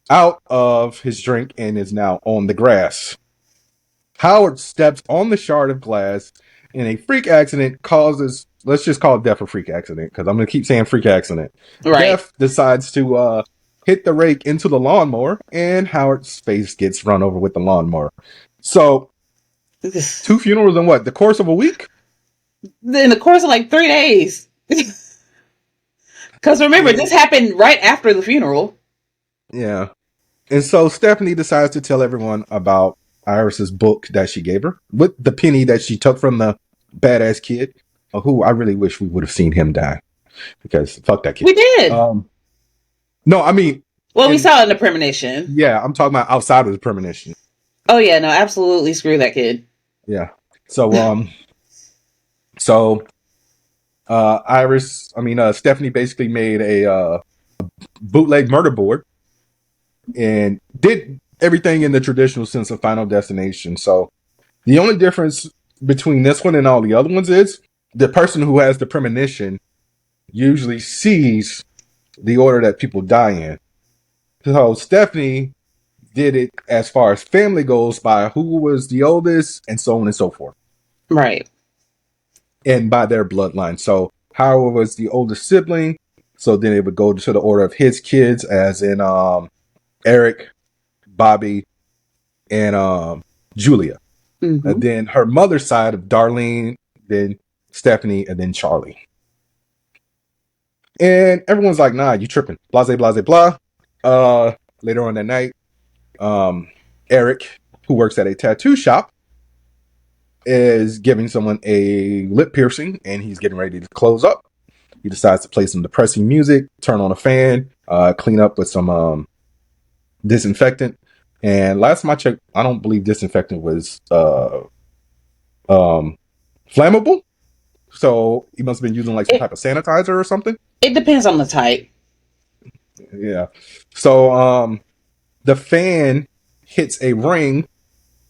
out of his drink and is now on the grass. Howard steps on the shard of glass and a freak accident causes, let's just call it death a freak accident because I'm going to keep saying freak accident. Right. Death decides to hit the rake into the lawnmower and Howard's face gets run over with the lawnmower. So 2 funerals in what? The course of a week? In the course of like 3 days. Because remember, this happened right after the funeral. Yeah. And so Stephanie decides to tell everyone about Iris's book that she gave her with the penny that she took from the badass kid, who I really wish we would have seen him die because fuck that kid. We did. No, I mean. Well, we saw it in the premonition. Yeah, I'm talking about outside of the premonition. Oh yeah, no, absolutely screw that kid. Yeah. So, Stephanie basically made a bootleg murder board and did everything in the traditional sense of Final Destination. So the only difference between this one and all the other ones is the person who has the premonition usually sees the order that people die in. So Stephanie did it as far as family goes by who was the oldest and so on and so forth. Right. And by their bloodline. So Howard was the oldest sibling. So then it would go to the order of his kids as in Eric, Bobby, and Julia. Mm-hmm. And then her mother's side of Darlene, then Stephanie, and then Charlie. And everyone's like, nah, you tripping. Blase, blase, blah. Later on that night, Eric, who works at a tattoo shop, is giving someone a lip piercing and he's getting ready to close up. He decides to play some depressing music, turn on a fan, clean up with some disinfectant. And last time I checked, I don't believe disinfectant was flammable. So he must have been using like some type of sanitizer or something. It depends on the type. Yeah. So the fan hits a ring,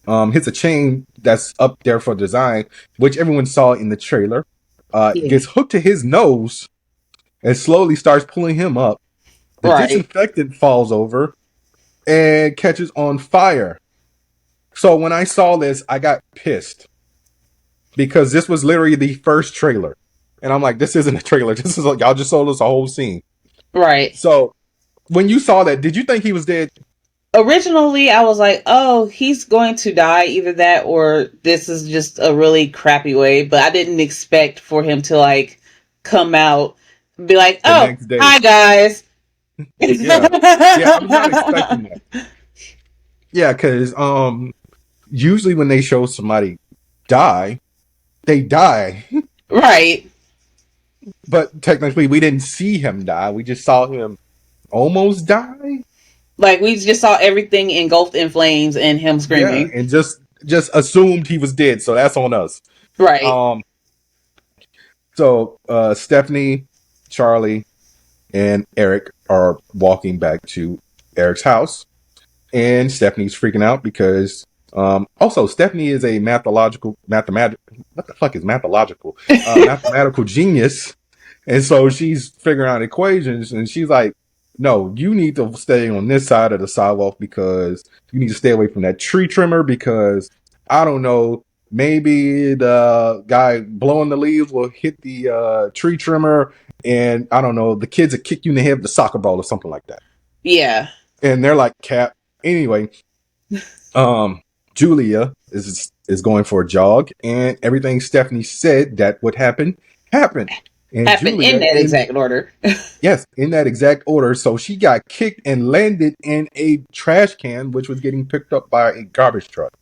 hits a chain that's up there for design, which everyone saw in the trailer. It gets hooked to his nose and slowly starts pulling him up. The disinfectant falls over and catches on fire. So when I saw this, I got pissed because this was literally the first trailer. And I'm like, this isn't a trailer. This is like, y'all just sold us a whole scene. Right. So when you saw that, did you think he was dead? Originally, I was like, oh, he's going to die. Either that or this is just a really crappy way. But I didn't expect for him to like come out and be like, oh, hi guys. Yeah, I was not expecting that. Yeah, because usually when they show somebody die, they die. Right. But technically, we didn't see him die. We just saw him almost die. Like, we just saw everything engulfed in flames and him screaming. Yeah, and just assumed he was dead, so that's on us. Right. So Stephanie, Charlie, and Eric are walking back to Eric's house. And Stephanie's freaking out because also Stephanie is a mathematical genius. And so she's figuring out equations and she's like, no, you need to stay on this side of the sidewalk because you need to stay away from that tree trimmer because I don't know, maybe the guy blowing the leaves will hit the tree trimmer and I don't know, the kids will kick you in the head with a soccer ball or something like that. Yeah. And they're like, Cap. Anyway, Julia is going for a jog and everything Stephanie said that would happen happened. And Happened Julia in that exact order. yes, in that exact order. So she got kicked and landed in a trash can, which was getting picked up by a garbage truck.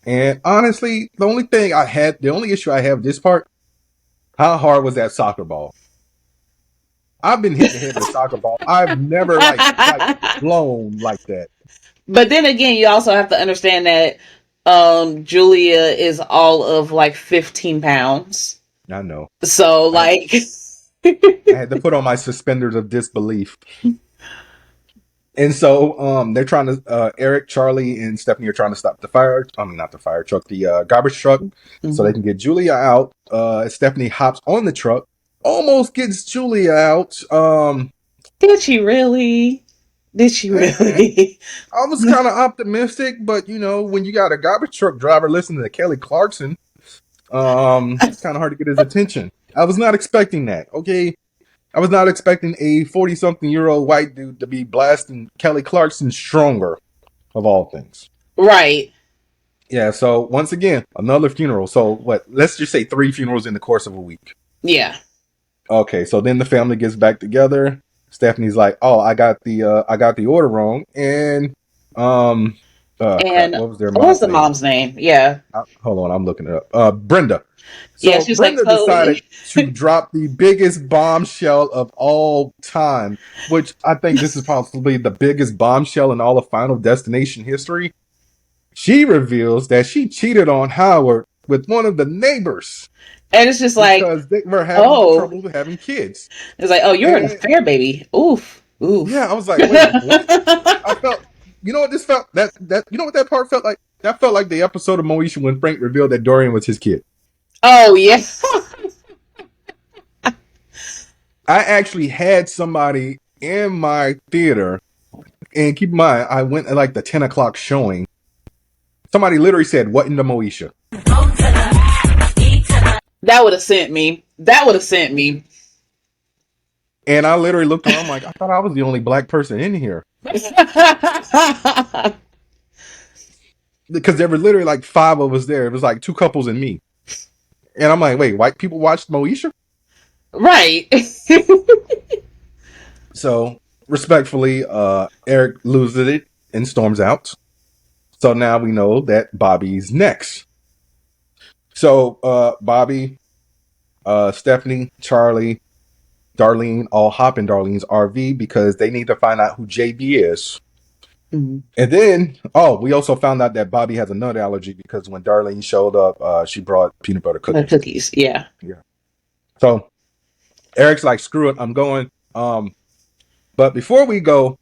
And honestly, the only issue I have with this part, how hard was that soccer ball? I've been hit in the head with a soccer ball. I've never like blown like that. But then again, you also have to understand that Julia is all of like 15 pounds. I know. So like I had to put on my suspenders of disbelief. And so they're trying to Eric, Charlie, and Stephanie are trying to stop the fire. I mean, not the fire truck, the garbage truck, so they can get Julia out. Stephanie hops on the truck, almost gets Julia out. Did she really? Did she really? I was kind of optimistic, but you know, when you got a garbage truck driver listening to Kelly Clarkson, it's kind of hard to get his attention. I was not expecting that. Okay. I was not expecting a 40-something-year-old white dude to be blasting Kelly Clarkson Stronger, of all things. Right. Yeah, so once again, another funeral. So what? Let's just say 3 funerals in the course of a week. Yeah. Okay, so then the family gets back together. Stephanie's like, "Oh, I got the order wrong," and and what was their what was the mom's name? Yeah. Hold on, I'm looking it up. Brenda. So yeah, she's Brenda like, decided to drop the biggest bombshell of all time, which I think this is possibly the biggest bombshell in all of Final Destination history. She reveals that she cheated on Howard with one of the neighbors. And it's just like, because they were having trouble with having kids. It's like, oh, you're an affair, baby. Oof. Oof. Yeah, I was like, wait, what? I felt, you know what this felt? That you know what that part felt like? That felt like the episode of Moesha when Frank revealed that Dorian was his kid. Oh, yes. I actually had somebody in my theater, and keep in mind, I went at like the 10 o'clock showing. Somebody literally said, "What in the Moesha?" That would have sent me. And I literally looked around like, I thought I was the only black person in here. Because there were literally like 5 of us there. It was like 2 couples and me. And I'm like, wait, white people watched Moesha? Right. So, respectfully, Eric loses it and storms out. So now we know that Bobby's next. So, Bobby, Stephanie, Charlie, Darlene all hop in Darlene's RV because they need to find out who JB is. Mm-hmm. And then, we also found out that Bobby has a nut allergy because when Darlene showed up, she brought peanut butter cookies. Yeah. So Eric's like, screw it, I'm going. But before we go,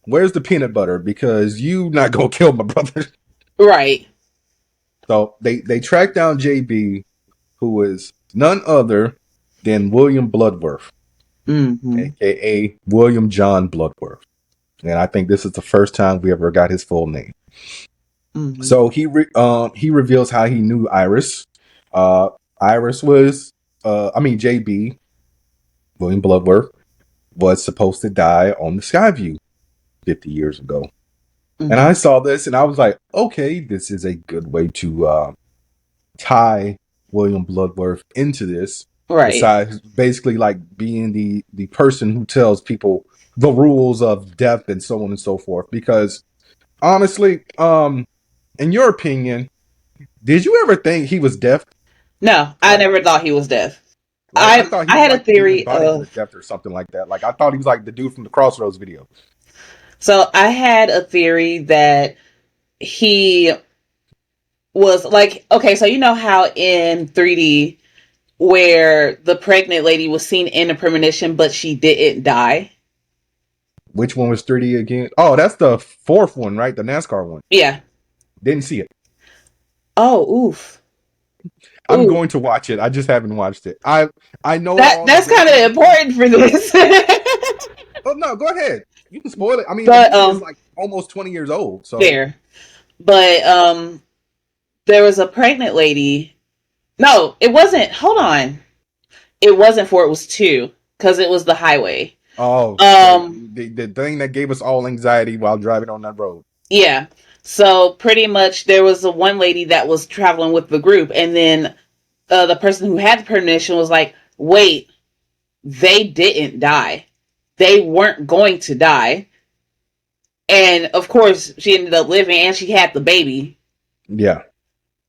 where's the peanut butter? Because you not gonna kill my brother. Right. So they track down JB, who is none other than William Bloodworth, aka William John Bloodworth. And I think this is the first time we ever got his full name. Mm-hmm. So he reveals how he knew Iris. Iris was, JB, William Bloodworth, was supposed to die on the Skyview 50 years ago. Mm-hmm. And I saw this and I was like, okay, this is a good way to tie William Bloodworth into this. Right. Besides basically like being the person who tells people the rules of death and so on and so forth. Because honestly, in your opinion, did you ever think he was deaf? No, I never thought he was deaf. Like, I had a theory of deaf or something like that. Like I thought he was like the dude from the Crossroads video. So I had a theory that he was like, okay, so you know how in 3D where the pregnant lady was seen in a premonition, but she didn't die. Which one was 3D again? Oh, that's the 4th one, right? The NASCAR one. Yeah. Didn't see it. Oh, oof. I'm going to watch it. I just haven't watched it. I know that's kind of important for this. Oh no, go ahead. You can spoil it. I mean, But the movie is like almost 20 years old. So there. But there was a pregnant lady. No, it wasn't. Hold on. It wasn't 4, it was 2 cuz it was the highway. the thing that gave us all anxiety while driving on that road. Yeah. So pretty much there was a one lady that was traveling with the group, and then the person who had the premonition was like, "Wait, they didn't die. They weren't going to die." And of course, she ended up living, and she had the baby. Yeah.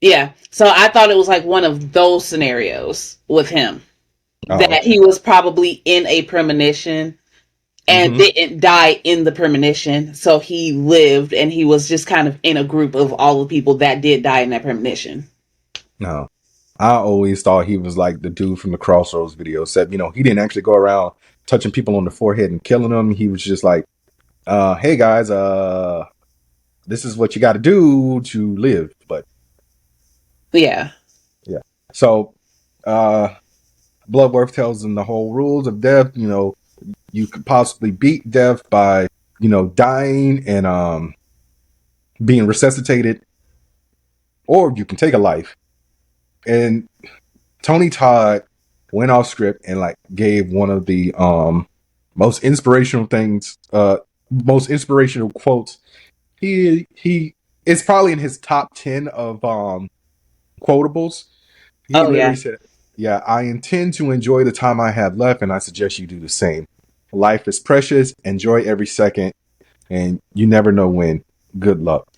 Yeah. So I thought it was like one of those scenarios with him, that okay. he was probably in a premonition and didn't die in the premonition. So he lived, and he was just kind of in a group of all the people that did die in that premonition. No. I always thought he was like the dude from the Crossroads video, except, you know, he didn't actually go around touching people on the forehead and killing them. He was just like, hey guys, this is what you got to do to live. But yeah. So Bloodworth tells them the whole rules of death. You know, you could possibly beat death by, you know, dying and being resuscitated, or you can take a life. And Tony Todd went off script and like gave one of the most inspirational things, most inspirational quotes. He it's probably in his top 10 of quotables. He literally said, "Yeah, I intend to enjoy the time I have left, and I suggest you do the same. Life is precious. Enjoy every second, and you never know when. Good luck."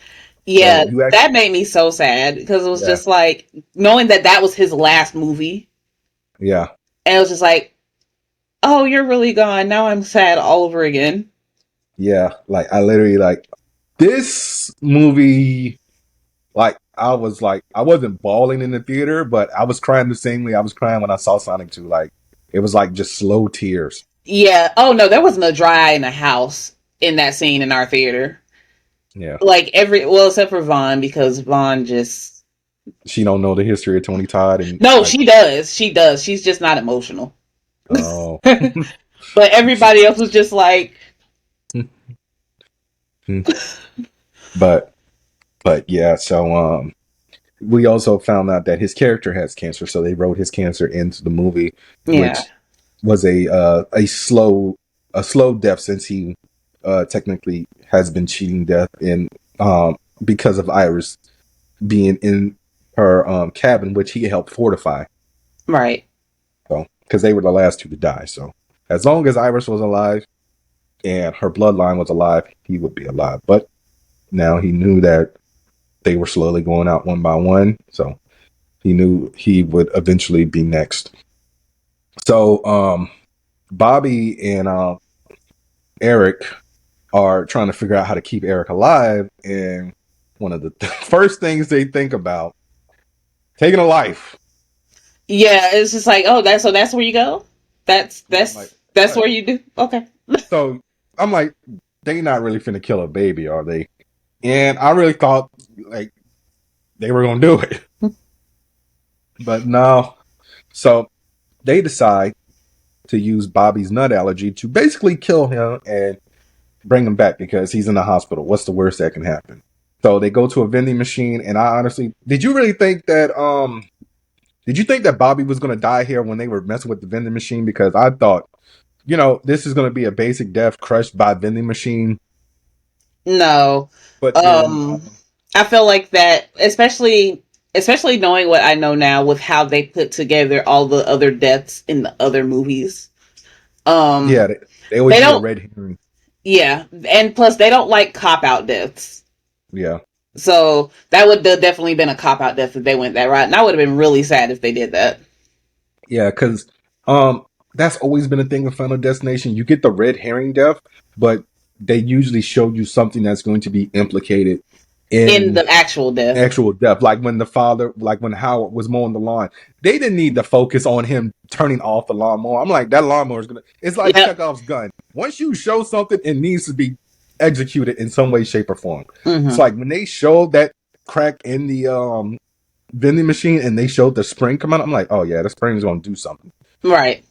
Yeah, so that made me so sad, because it was just like, knowing that was his last movie. Yeah. And it was just like, oh, you're really gone. Now I'm sad all over again. Yeah, like I literally like this movie, like I wasn't bawling in the theater, but I was crying the same way I was crying when I saw Sonic 2. Like it was like just slow tears. Yeah. Oh no, there wasn't a dry eye in the house in that scene in our theater. Yeah. Like except for Vaughn, because Vaughn just, she don't know the history of Tony Todd. And no, like, she does. She's just not emotional. Oh. But everybody else was just like but yeah, so we also found out that his character has cancer, so they wrote his cancer into the movie, which was a slow death, since he technically has been cheating death in because of Iris being in her cabin, which he helped fortify. Right. So because they were the last two to die. So as long as Iris was alive and her bloodline was alive, he would be alive. But now he knew that they were slowly going out one by one, so he knew he would eventually be next. So Bobby and Eric are trying to figure out how to keep Eric alive, and one of the first things they think about, taking a life. Yeah, it's just like, oh, that's where you go. That's where you do. Okay. So I'm like, they not really finna kill a baby, are they? And I really thought like they were gonna do it, but no. So they decide to use Bobby's nut allergy to basically kill him and bring him back, because he's in the hospital. What's the worst that can happen? So they go to a vending machine, and I honestly, did you think that Bobby was going to die here when they were messing with the vending machine? Because I thought, you know, this is going to be a basic death, crushed by vending machine. No. But I feel like that, especially knowing what I know now with how they put together all the other deaths in the other movies. Yeah, they always do a red herring. Yeah, and plus they don't like cop-out deaths. Yeah. So that would have definitely been a cop-out death if they went that route, and I would have been really sad if they did that. Yeah, because that's always been a thing with Final Destination. You get the red herring death, but they usually show you something that's going to be implicated in the actual death. Like when when Howard was mowing the lawn, they didn't need to focus on him turning off the lawnmower. I'm like, that lawnmower is it's like Chekhov's gun. Once you show something, it needs to be executed in some way, shape, or form. Mm-hmm. It's like when they showed that crack in the vending machine and they showed the spring come out, I'm like, oh yeah, the spring is going to do something. Right.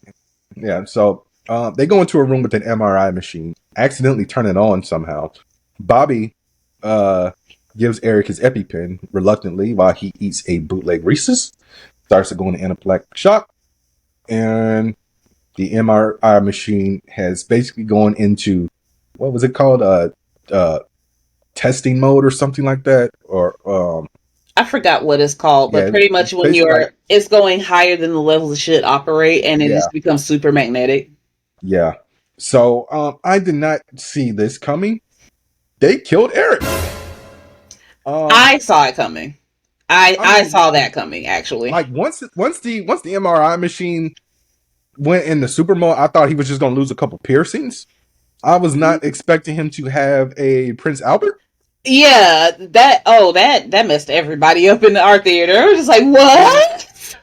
Yeah. So They go into a room with an MRI machine, accidentally turn it on somehow. Bobby gives Eric his EpiPen reluctantly while he eats a bootleg Reese's. Starts to go into anaphylactic shock, and the MRI machine has basically gone into, what was it called? Testing mode or something like that, or I forgot what it's called, but yeah, pretty much when basically like, it's going higher than the levels it should operate, and it yeah, just becomes super magnetic. yeah. So I did not see this coming. They killed Eric. I saw it coming. I I mean, saw that coming actually. like once the MRI machine went into super mode, I thought he was just gonna lose a couple piercings. I was not expecting him to have a Prince Albert. Yeah, that messed everybody up in our theater. I was just like, Yeah, what?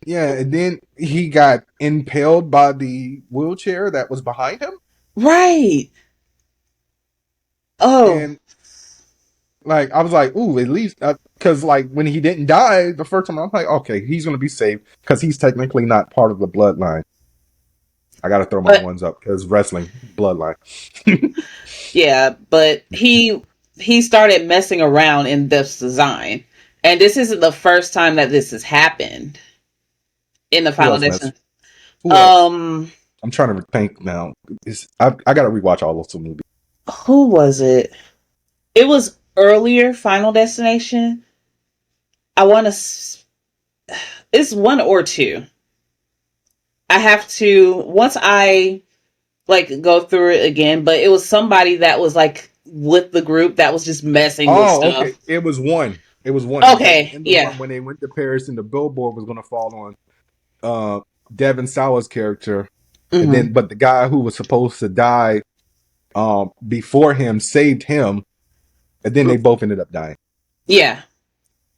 yeah, and then he got impaled by the wheelchair that was behind him, Right. Oh, and like I was like, ooh, at least because like when he didn't die the first time, I'm like, okay, he's gonna be safe because he's technically not part of the bloodline. I gotta throw my but ones up because wrestling bloodline. yeah, but he started messing around in this design, and this isn't the first time that this has happened in the Who Final else messed? Destination. Who else? I'm trying to think now. I gotta rewatch all of some movies. Who was it? It was earlier Final Destination. I want to. It's one or two. I have to once I like go through it again, but it was somebody that was like with the group that was just messing with Oh, stuff. okay. It was one. It was one. It was at the Okay, end of yeah. one when they went to Paris and the billboard was gonna fall on Devin Sawa's character. And Hmm. then but the guy who was supposed to die before him saved him, and then they both ended up dying. Yeah.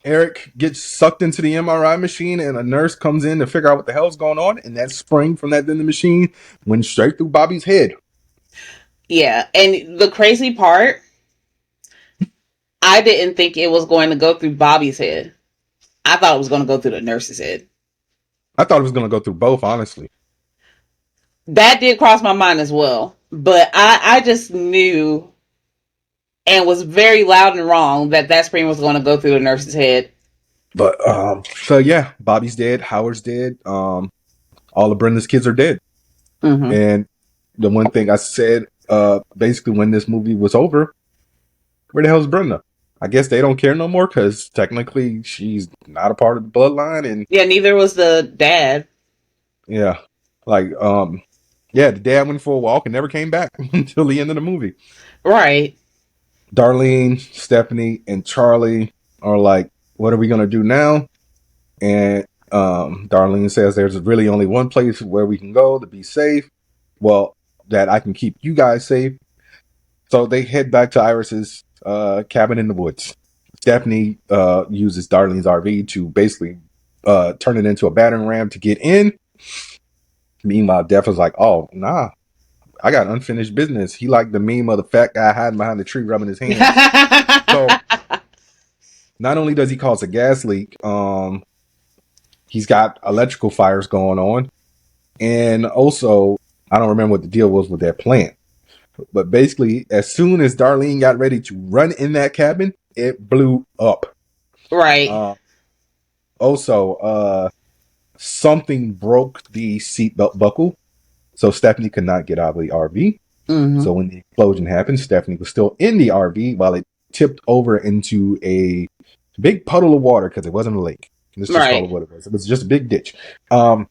Eric gets sucked into the MRI machine, and a nurse comes in to figure out what the hell's going on, and that spring from that in the machine went straight through Bobby's head. Yeah. And the crazy part, I didn't think it was going to go through Bobby's head. I thought it was going to go through the nurse's head. I thought it was going to go through both, honestly. That did cross my mind as well. But I just knew and was very loud and wrong that spring was going to go through the nurse's head. But so yeah, Bobby's dead, Howard's dead, all of Brenda's kids are dead. Mm-hmm. And the one thing I said, basically when this movie was over, where the hell's Brenda? I guess they don't care no more because technically she's not a part of the bloodline, and Yeah, neither was the dad. yeah, like yeah, the dad went for a walk and never came back until the end of the movie. Right. Darlene, Stephanie, and Charlie are like, what are we gonna do now? And Darlene says there's really only one place where we can go to be safe. Well, that I can keep you guys safe. So they head back to Iris's cabin in the woods. Stephanie uses Darlene's RV to basically turn it into a battering ram to get in. Meanwhile, Def is like, oh, nah, I got unfinished business. He liked the meme of the fat guy hiding behind the tree rubbing his hands. So not only does he cause a gas leak, he's got electrical fires going on. And also, I don't remember what the deal was with that plant. But basically, as soon as Darlene got ready to run in that cabin, it blew up. Right. Also, something broke the seatbelt buckle, so Stephanie could not get out of the RV. Mm-hmm. So when the explosion happened, Stephanie was still in the RV while it tipped over into a big puddle of water because it wasn't a lake. Let's just call it what it was. It was just a big ditch. Charlie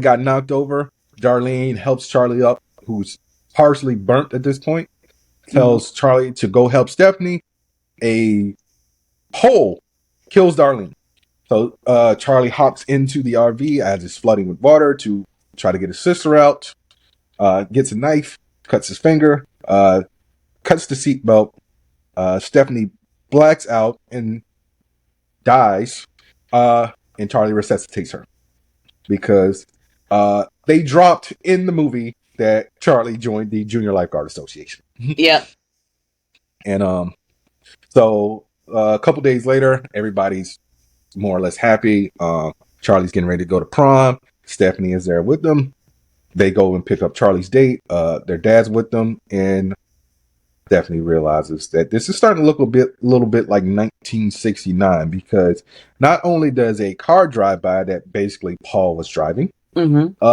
got knocked over. Darlene helps Charlie up, who's partially burnt at this point. Tells Charlie to go help Stephanie. A hole kills Darlene. So Charlie hops into the RV as it's flooding with water to try to get his sister out. Gets a knife, cuts his finger, cuts the seatbelt. Stephanie blacks out and dies. And Charlie resuscitates her because they dropped in the movie that Charlie joined the Junior Lifeguard Association. Yep. And so a couple days later, everybody's more or less happy. Charlie's getting ready to go to prom. Stephanie is there with them. they go and pick up Charlie's date. Their dad's with them, and definitely realizes that this is starting to look a little bit like 1969, because not only does a car drive by that basically Paul was driving, Mm-hmm.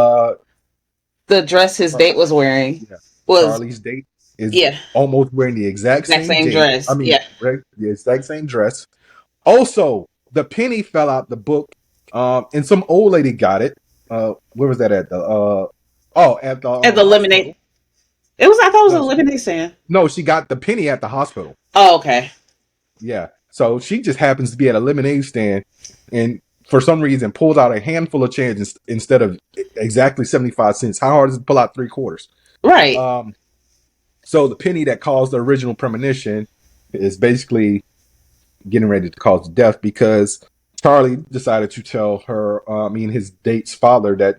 The dress his date was wearing was Charlie's date is almost wearing the exact same dress. Right, the exact same dress. Also, the penny fell out the book, and some old lady got it. Where was that at? At the lemonade. I thought it was a lemonade stand. No, she got the penny at the hospital. Oh, okay. Yeah. So she just happens to be at a lemonade stand, and for some reason pulls out a handful of change instead of exactly 75 cents. How hard is it to pull out 3/4? Right. So the penny that caused the original premonition is basically getting ready to cause death, because Charlie decided to tell her, his date's father, that,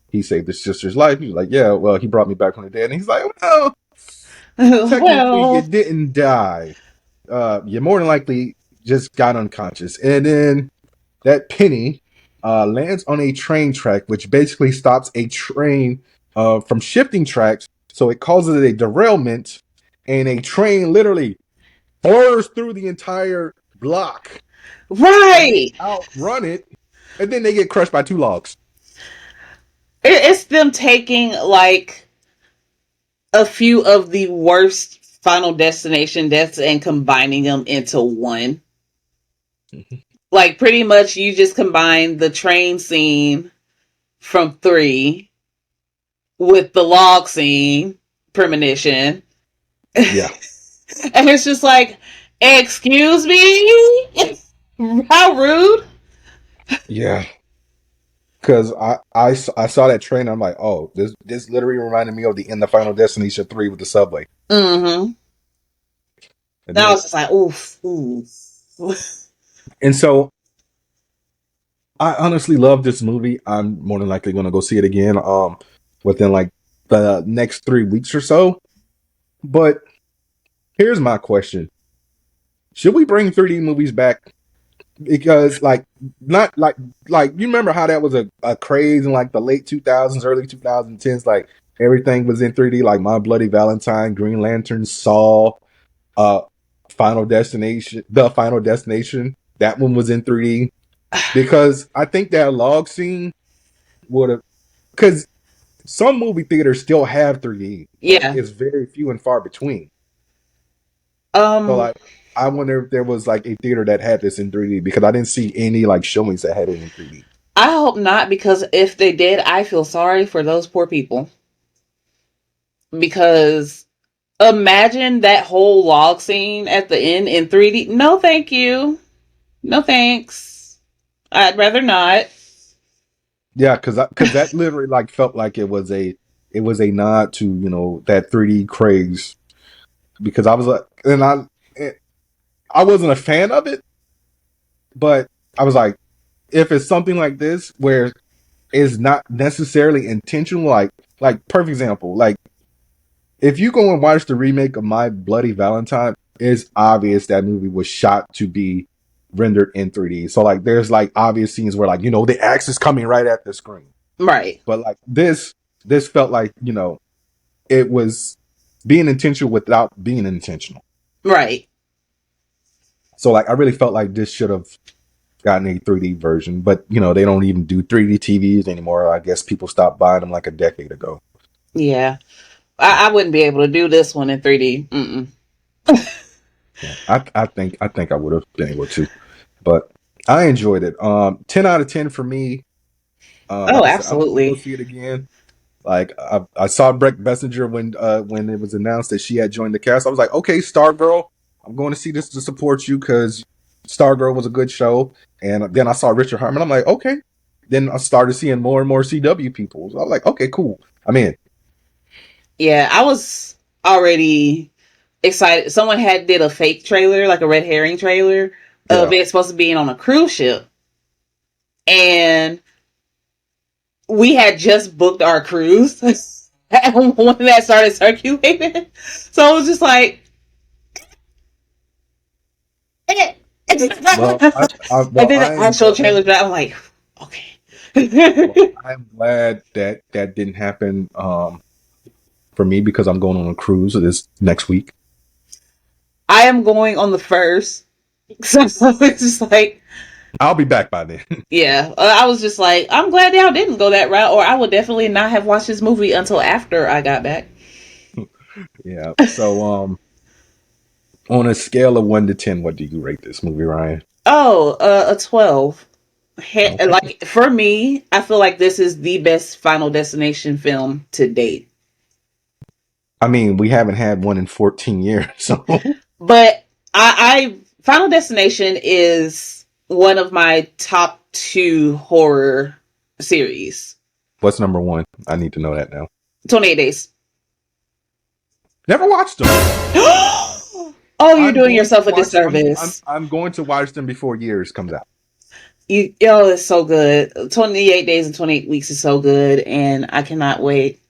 he saved his sister's life. He was like, yeah, well, he brought me back from the dead. And he's like, well, technically you didn't die. You more than likely just got unconscious. And then that penny lands on a train track, which basically stops a train from shifting tracks. So it causes a derailment, and a train literally blurs through the entire block. Right. Outrun it, and then they get crushed by 2 logs. It's them taking like a few of the worst Final Destination deaths and combining them into one. Mm-hmm. Like, pretty much you just combine the train scene from 3 with the log scene, premonition. Yeah. And it's just like, excuse me? How rude. Yeah. Because I saw that train, and I'm like, oh, this literally reminded me of the end of Final Destination 3 with the subway. Mm-hmm. And I was just like, oof. And so I honestly love this movie. I'm more than likely going to go see it again within like the next 3 weeks or so. But here's my question. Should we bring 3D movies back? Because not like you remember how that was a craze in like the late 2000s, early 2010s, like everything was in 3D, like My Bloody Valentine, Green Lantern, Saw, Final Destination, that one was in 3D. Because I think that log scene would have, because some movie theaters still have 3D. Yeah. It's very few and far between. So I wonder if there was like a theater that had this in 3D, because I didn't see any like showings that had it in 3D. I hope not, because if they did, I feel sorry for those poor people. Because imagine that whole log scene at the end in 3D. No, thank you. No, thanks. I'd rather not. Yeah, because that literally like felt like it was a nod to that 3D craze. Because I was like, and I wasn't a fan of it, but I was like, if it's something like this where it's not necessarily intentional, like perfect example, like if you go and watch the remake of My Bloody Valentine, it's obvious that movie was shot to be rendered in 3D. So like there's like obvious scenes where like the axe is coming right at the screen. Right. But like this felt like, it was being intentional without being intentional. Right. So like I really felt like this should have gotten a 3D version, but they don't even do 3D TVs anymore. I guess people stopped buying them like a decade ago. Yeah. I wouldn't be able to do this one in 3D. Mm-mm. Yeah, I think I would have been able to, but I enjoyed it. 10 out of 10 for me. Absolutely. I'll go see it again. Like I saw Brett Bessinger when it was announced that she had joined the cast. I was like, okay, Stargirl, I'm going to see this to support you, because Stargirl was a good show. And then I saw Richard Harmon. I'm like, okay. Then I started seeing more and more CW people. So I was like, okay, cool, I'm in. Yeah, I was already excited. Someone did a fake trailer, like a red herring trailer of it supposed to be on a cruise ship. And we had just booked our cruise when that started circulating. So it was just like, and then the actual trailer, I'm like, okay. Well, I'm glad that that didn't happen for me because I'm going on a cruise this next week. I am going on the first. So it's just like, I'll be back by then. yeah. I was just like, I'm glad y'all didn't go that route, or I would definitely not have watched this movie until after I got back. Yeah. So on a scale of 1 to 10, what do you rate this movie, Ryan? Oh, a 12. Okay. Like, for me, I feel like this is the best Final Destination film to date. I mean, we haven't had one in 14 years, so But I Final Destination is one of my top 2 horror series. what's number one? I need to know that now. 28 Days. Never watched them. Oh, you're I'm doing going to yourself a watch. disservice. I'm going to watch them before years comes out. It's so good. 28 Days and 28 Weeks is so good, and I cannot wait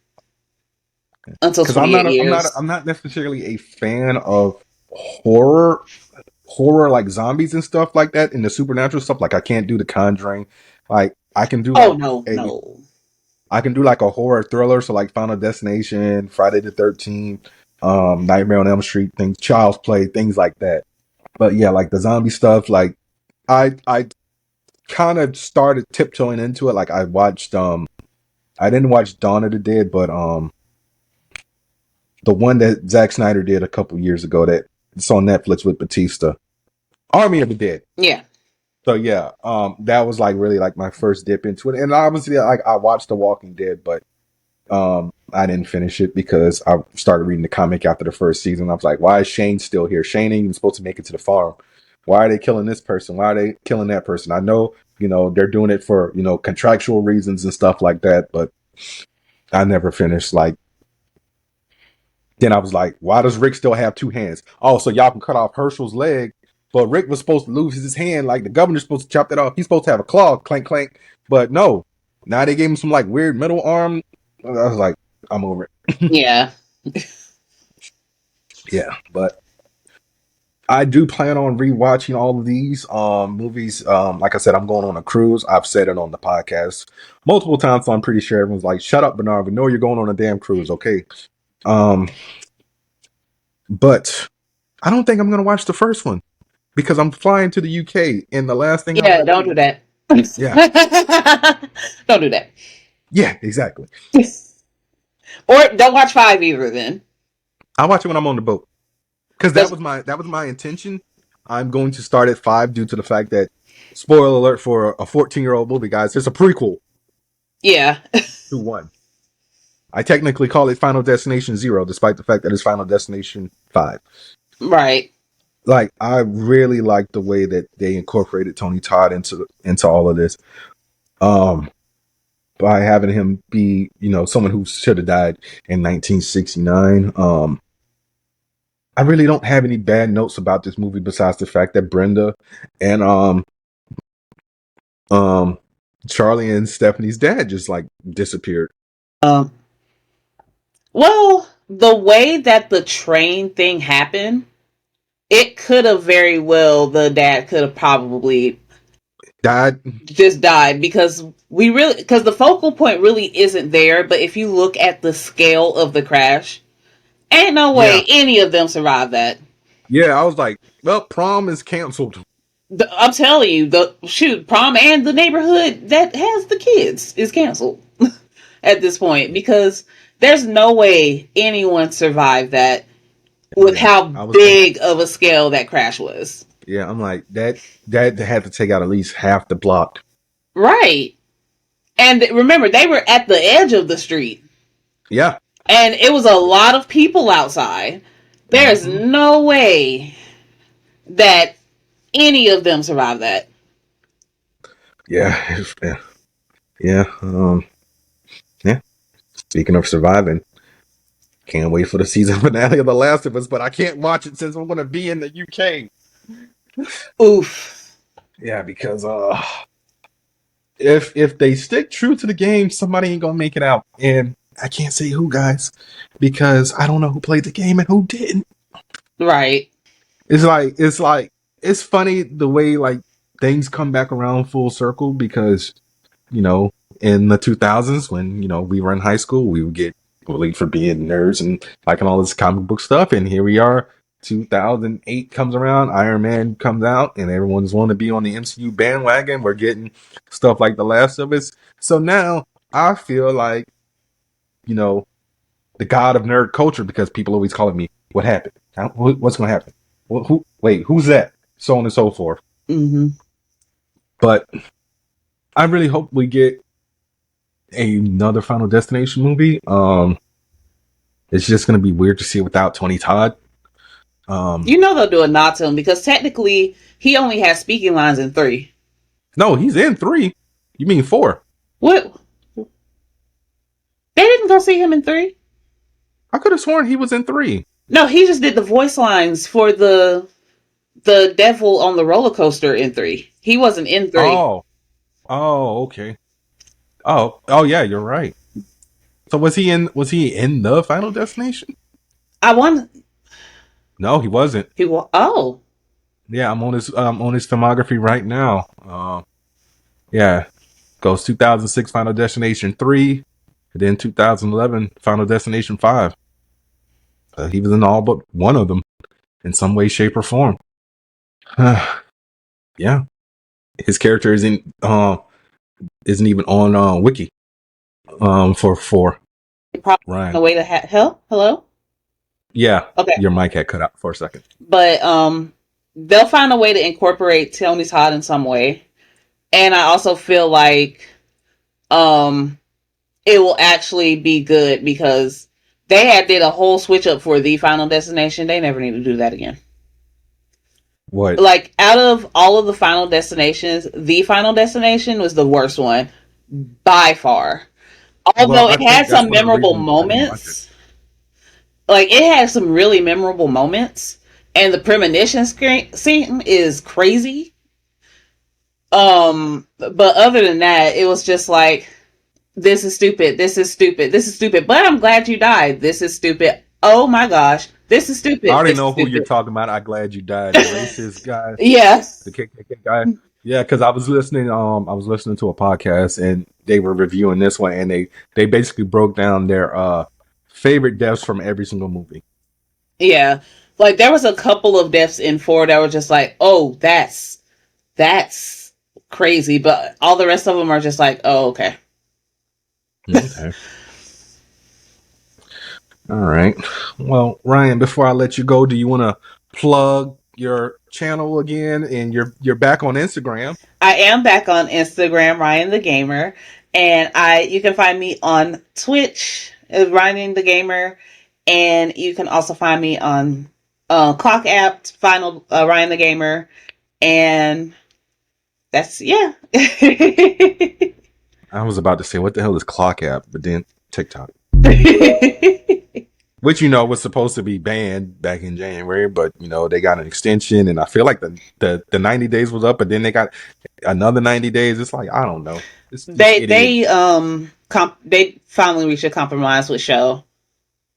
until Because 28 years. I'm not necessarily a fan of horror like zombies and stuff like that, and the supernatural stuff. Like I can't do The Conjuring. Like I can do Oh, like no. I can do like a horror thriller, so like Final Destination, Friday the 13th, Nightmare on Elm Street, things, Child's Play, things like that. But yeah, like the zombie stuff, like I kind of started tiptoeing into it. Like I watched I didn't watch Dawn of the Dead, but the one that Zack Snyder did a couple years ago that it's on Netflix with Batista, Army of the Dead. Yeah. So yeah, that was like really like my first dip into it, and obviously like I watched The Walking Dead, but I didn't finish it because I started reading the comic after the first season. I was like, why is Shane still here? Shane ain't even supposed to make it to the farm. Why are they killing this person? Why are they killing that person? I know, they're doing it for, contractual reasons and stuff like that, but I never finished. Like, then I was like, why does Rick still have 2 hands? Oh, so y'all can cut off Herschel's leg, but Rick was supposed to lose his hand. Like, the governor's supposed to chop that off. He's supposed to have a claw, clank, clank. But no, now they gave him some like weird metal arm. I was like, I'm over it. Yeah. Yeah, but I do plan on rewatching all of these movies. Like I said, I'm going on a cruise. I've said it on the podcast multiple times, so I'm pretty sure everyone's like, "Shut up, Bernard. We know you're going on a damn cruise, okay?" But I don't think I'm going to watch the first one because I'm flying to the UK, and the last thing. Yeah, don't do that. Yeah, Don't do that. yeah, exactly. Or don't watch 5 either. Then I'll watch it when I'm on the boat because That's- that was my intention. I'm going to start at 5 due to the fact that, spoiler alert for a 14-year-old movie, guys, it's a prequel yeah. to 1. I technically call it Final Destination 0, despite the fact that it's Final Destination 5. Right. Like, I really like the way that they incorporated Tony Todd into all of this. By having him be, someone who should have died in 1969. I really don't have any bad notes about this movie besides the fact that Brenda and Charlie and Stephanie's dad just like disappeared. Well, the way that the train thing happened, it could have very well, the dad could have probably Died. just died because the focal point really isn't there. But if you look at the scale of the crash, ain't no way any of them survived that. Yeah, I was like, well, prom is canceled. I'm telling you, prom and the neighborhood that has the kids is canceled at this point because there's no way anyone survived that with how big of a scale that crash was. Yeah, I'm like, that had to take out at least half the block. Right. And remember, they were at the edge of the street. Yeah. And it was a lot of people outside. There's no way that any of them survived that. Yeah. Yeah. Yeah. Speaking of surviving, can't wait for the season finale of The Last of Us, but I can't watch it since I'm going to be in the UK. Oof. Yeah, because if they stick true to the game, somebody ain't gonna make it out, and I can't say who, guys, because I don't know who played the game and who didn't. Right. It's funny the way like things come back around full circle because in the 2000s when, we were in high school, we would get bullied for being nerds and liking all this comic book stuff. And here we are, 2008 comes around, Iron Man comes out, and everyone's wanting to be on the MCU bandwagon. We're getting stuff like The Last of Us. So now I feel like, the god of nerd culture, because people always calling me, what happened? What's going to happen? Who's that? So on and so forth. Mm-hmm. But I really hope we get another Final Destination movie. It's just going to be weird to see it without Tony Todd. They'll do a nod to him because technically he only has speaking lines in 3. No, he's in 3. You mean 4? What? They didn't go see him in 3? I could have sworn he was in 3. No, he just did the voice lines for the devil on the roller coaster in 3. He wasn't in 3. Oh, okay. Oh, yeah, you're right. So was he in the Final Destination? No, he wasn't. Oh. Yeah, I'm on his filmography right now. Yeah, goes 2006 Final Destination 3, and then 2011 Final Destination 5. He was in all but one of them in some way, shape, or form. Yeah, his character isn't even on Wiki. For Ryan. The way to hello. Yeah. Okay. Your mic had cut out for a second. But they'll find a way to incorporate Tony Todd in some way, and I also feel like it will actually be good because they did a whole switch up for the Final Destination. They never need to do that again. What? Like, out of all of the Final Destinations, the Final Destination was the worst one by far. Although it had some memorable moments. Like, it had some really memorable moments. And the premonition scene is crazy. But other than that, it was just like, this is stupid. This is stupid. This is stupid. But I'm glad you died. This is stupid. Oh my gosh. This is stupid. I already know who you're talking about. I'm glad you died. The racist guy. Yes. The KKK guy. Yeah, because I was listening. I was listening to a podcast and they were reviewing this one, and they basically broke down their favorite deaths from every single movie. Yeah, like there was a couple of deaths in 4 that were just like, oh, that's crazy, but all the rest of them are just like, oh, okay. Okay. All right. Well, Ryan, before I let you go, do you want to plug your channel again? And you're back on Instagram. I am back on Instagram, Ryean the Gamer, and you can find me on Twitch, Ryean the Gamer, and you can also find me on Clock App, Final Ryean the Gamer, and that's I was about to say, what the hell is Clock App? But then TikTok. Which, was supposed to be banned back in January, but, they got an extension, and I feel like the 90 days was up, but then they got another 90 days. It's like, I don't know. They finally reached a compromise with Show.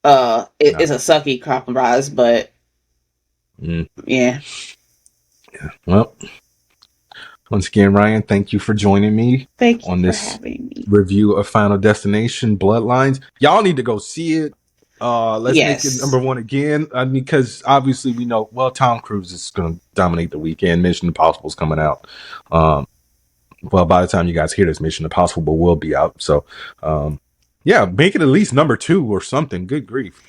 It's a sucky compromise, but yeah. Well, once again, Ryean, thank you for joining me on this review of Final Destination Bloodlines. Y'all need to go see it. Let's make it number 1 again. Because obviously we know, Tom Cruise is going to dominate the weekend. Mission Impossible is coming out. By the time you guys hear this, Mission Impossible will be out. So, make it at least number 2 or something. Good grief.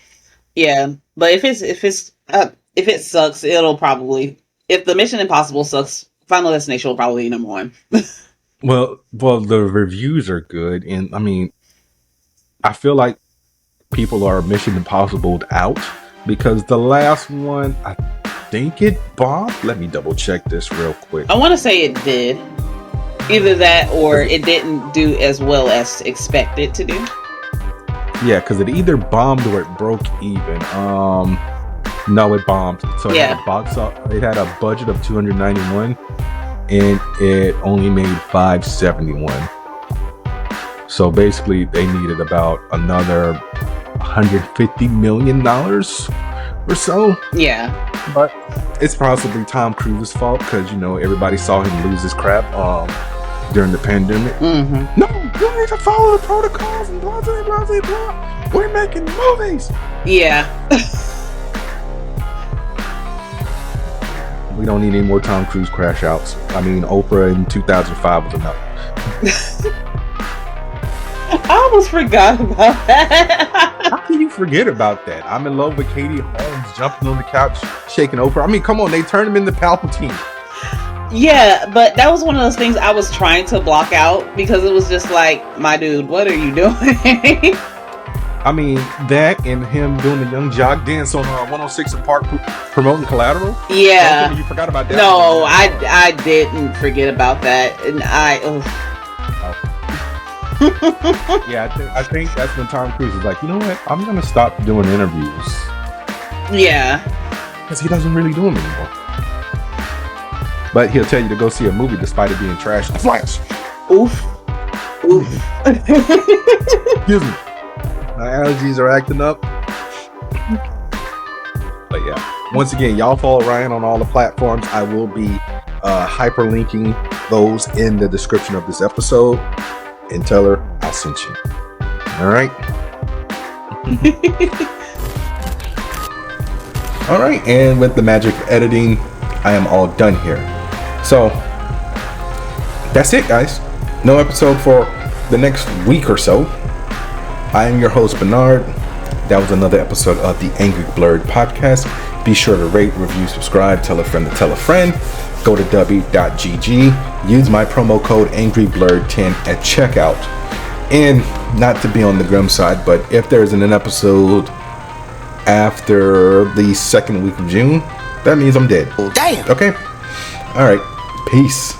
Yeah, but if it sucks, it'll probably, if the Mission Impossible sucks, Final Destination will probably be number 1. Well, the reviews are good, and I mean, I feel like people are Mission Impossible out because the last one, I think it bombed. Let me double check this real quick. I want to say it did. Either that or it didn't do as well as expected to do. Yeah, because it either bombed or it broke even. No, it bombed. So it had a budget of 291 and it only made 571. So basically they needed about another $150 million or so. Yeah. But it's possibly Tom Cruise's fault because, everybody saw him lose his crap during the pandemic. Mm-hmm. No, you need to follow the protocols and blah, blah, blah, blah, blah. We're making movies. Yeah. We don't need any more Tom Cruise crash outs. I mean, Oprah in 2005 was enough. I almost forgot about that. How can you forget about that? I'm in love with Katie Holmes jumping on the couch, shaking Oprah. I mean, come on, they turned him into Palpatine. Yeah, but that was one of those things I was trying to block out because it was just like, my dude, what are you doing? I mean, that and him doing the Young Jock dance on 106 and Park promoting Collateral. Yeah. You forgot about that. No, I didn't forget about that. And Yeah, I think that's when Tom Cruise is like, you know what? I'm going to stop doing interviews. Yeah. Because he doesn't really do them anymore. But he'll tell you to go see a movie despite it being trash. The Flash. Oof. Excuse me. My allergies are acting up. But yeah, once again, y'all follow Ryean on all the platforms. I will be hyperlinking those in the description of this episode. And tell her I sent you. All right. All right, and with the magic of editing, I am all done here. So that's it, guys. No episode for the next week or so. I am your host, Bernard. That was another episode of the Angry Blerd podcast. Be sure to rate, review, subscribe, tell a friend to tell a friend. Go to w.gg. Use my promo code AngryBlerd10 at checkout. And not to be on the grim side, but if there's an episode after the second week of June, that means I'm dead. Damn. Okay? All right. Peace.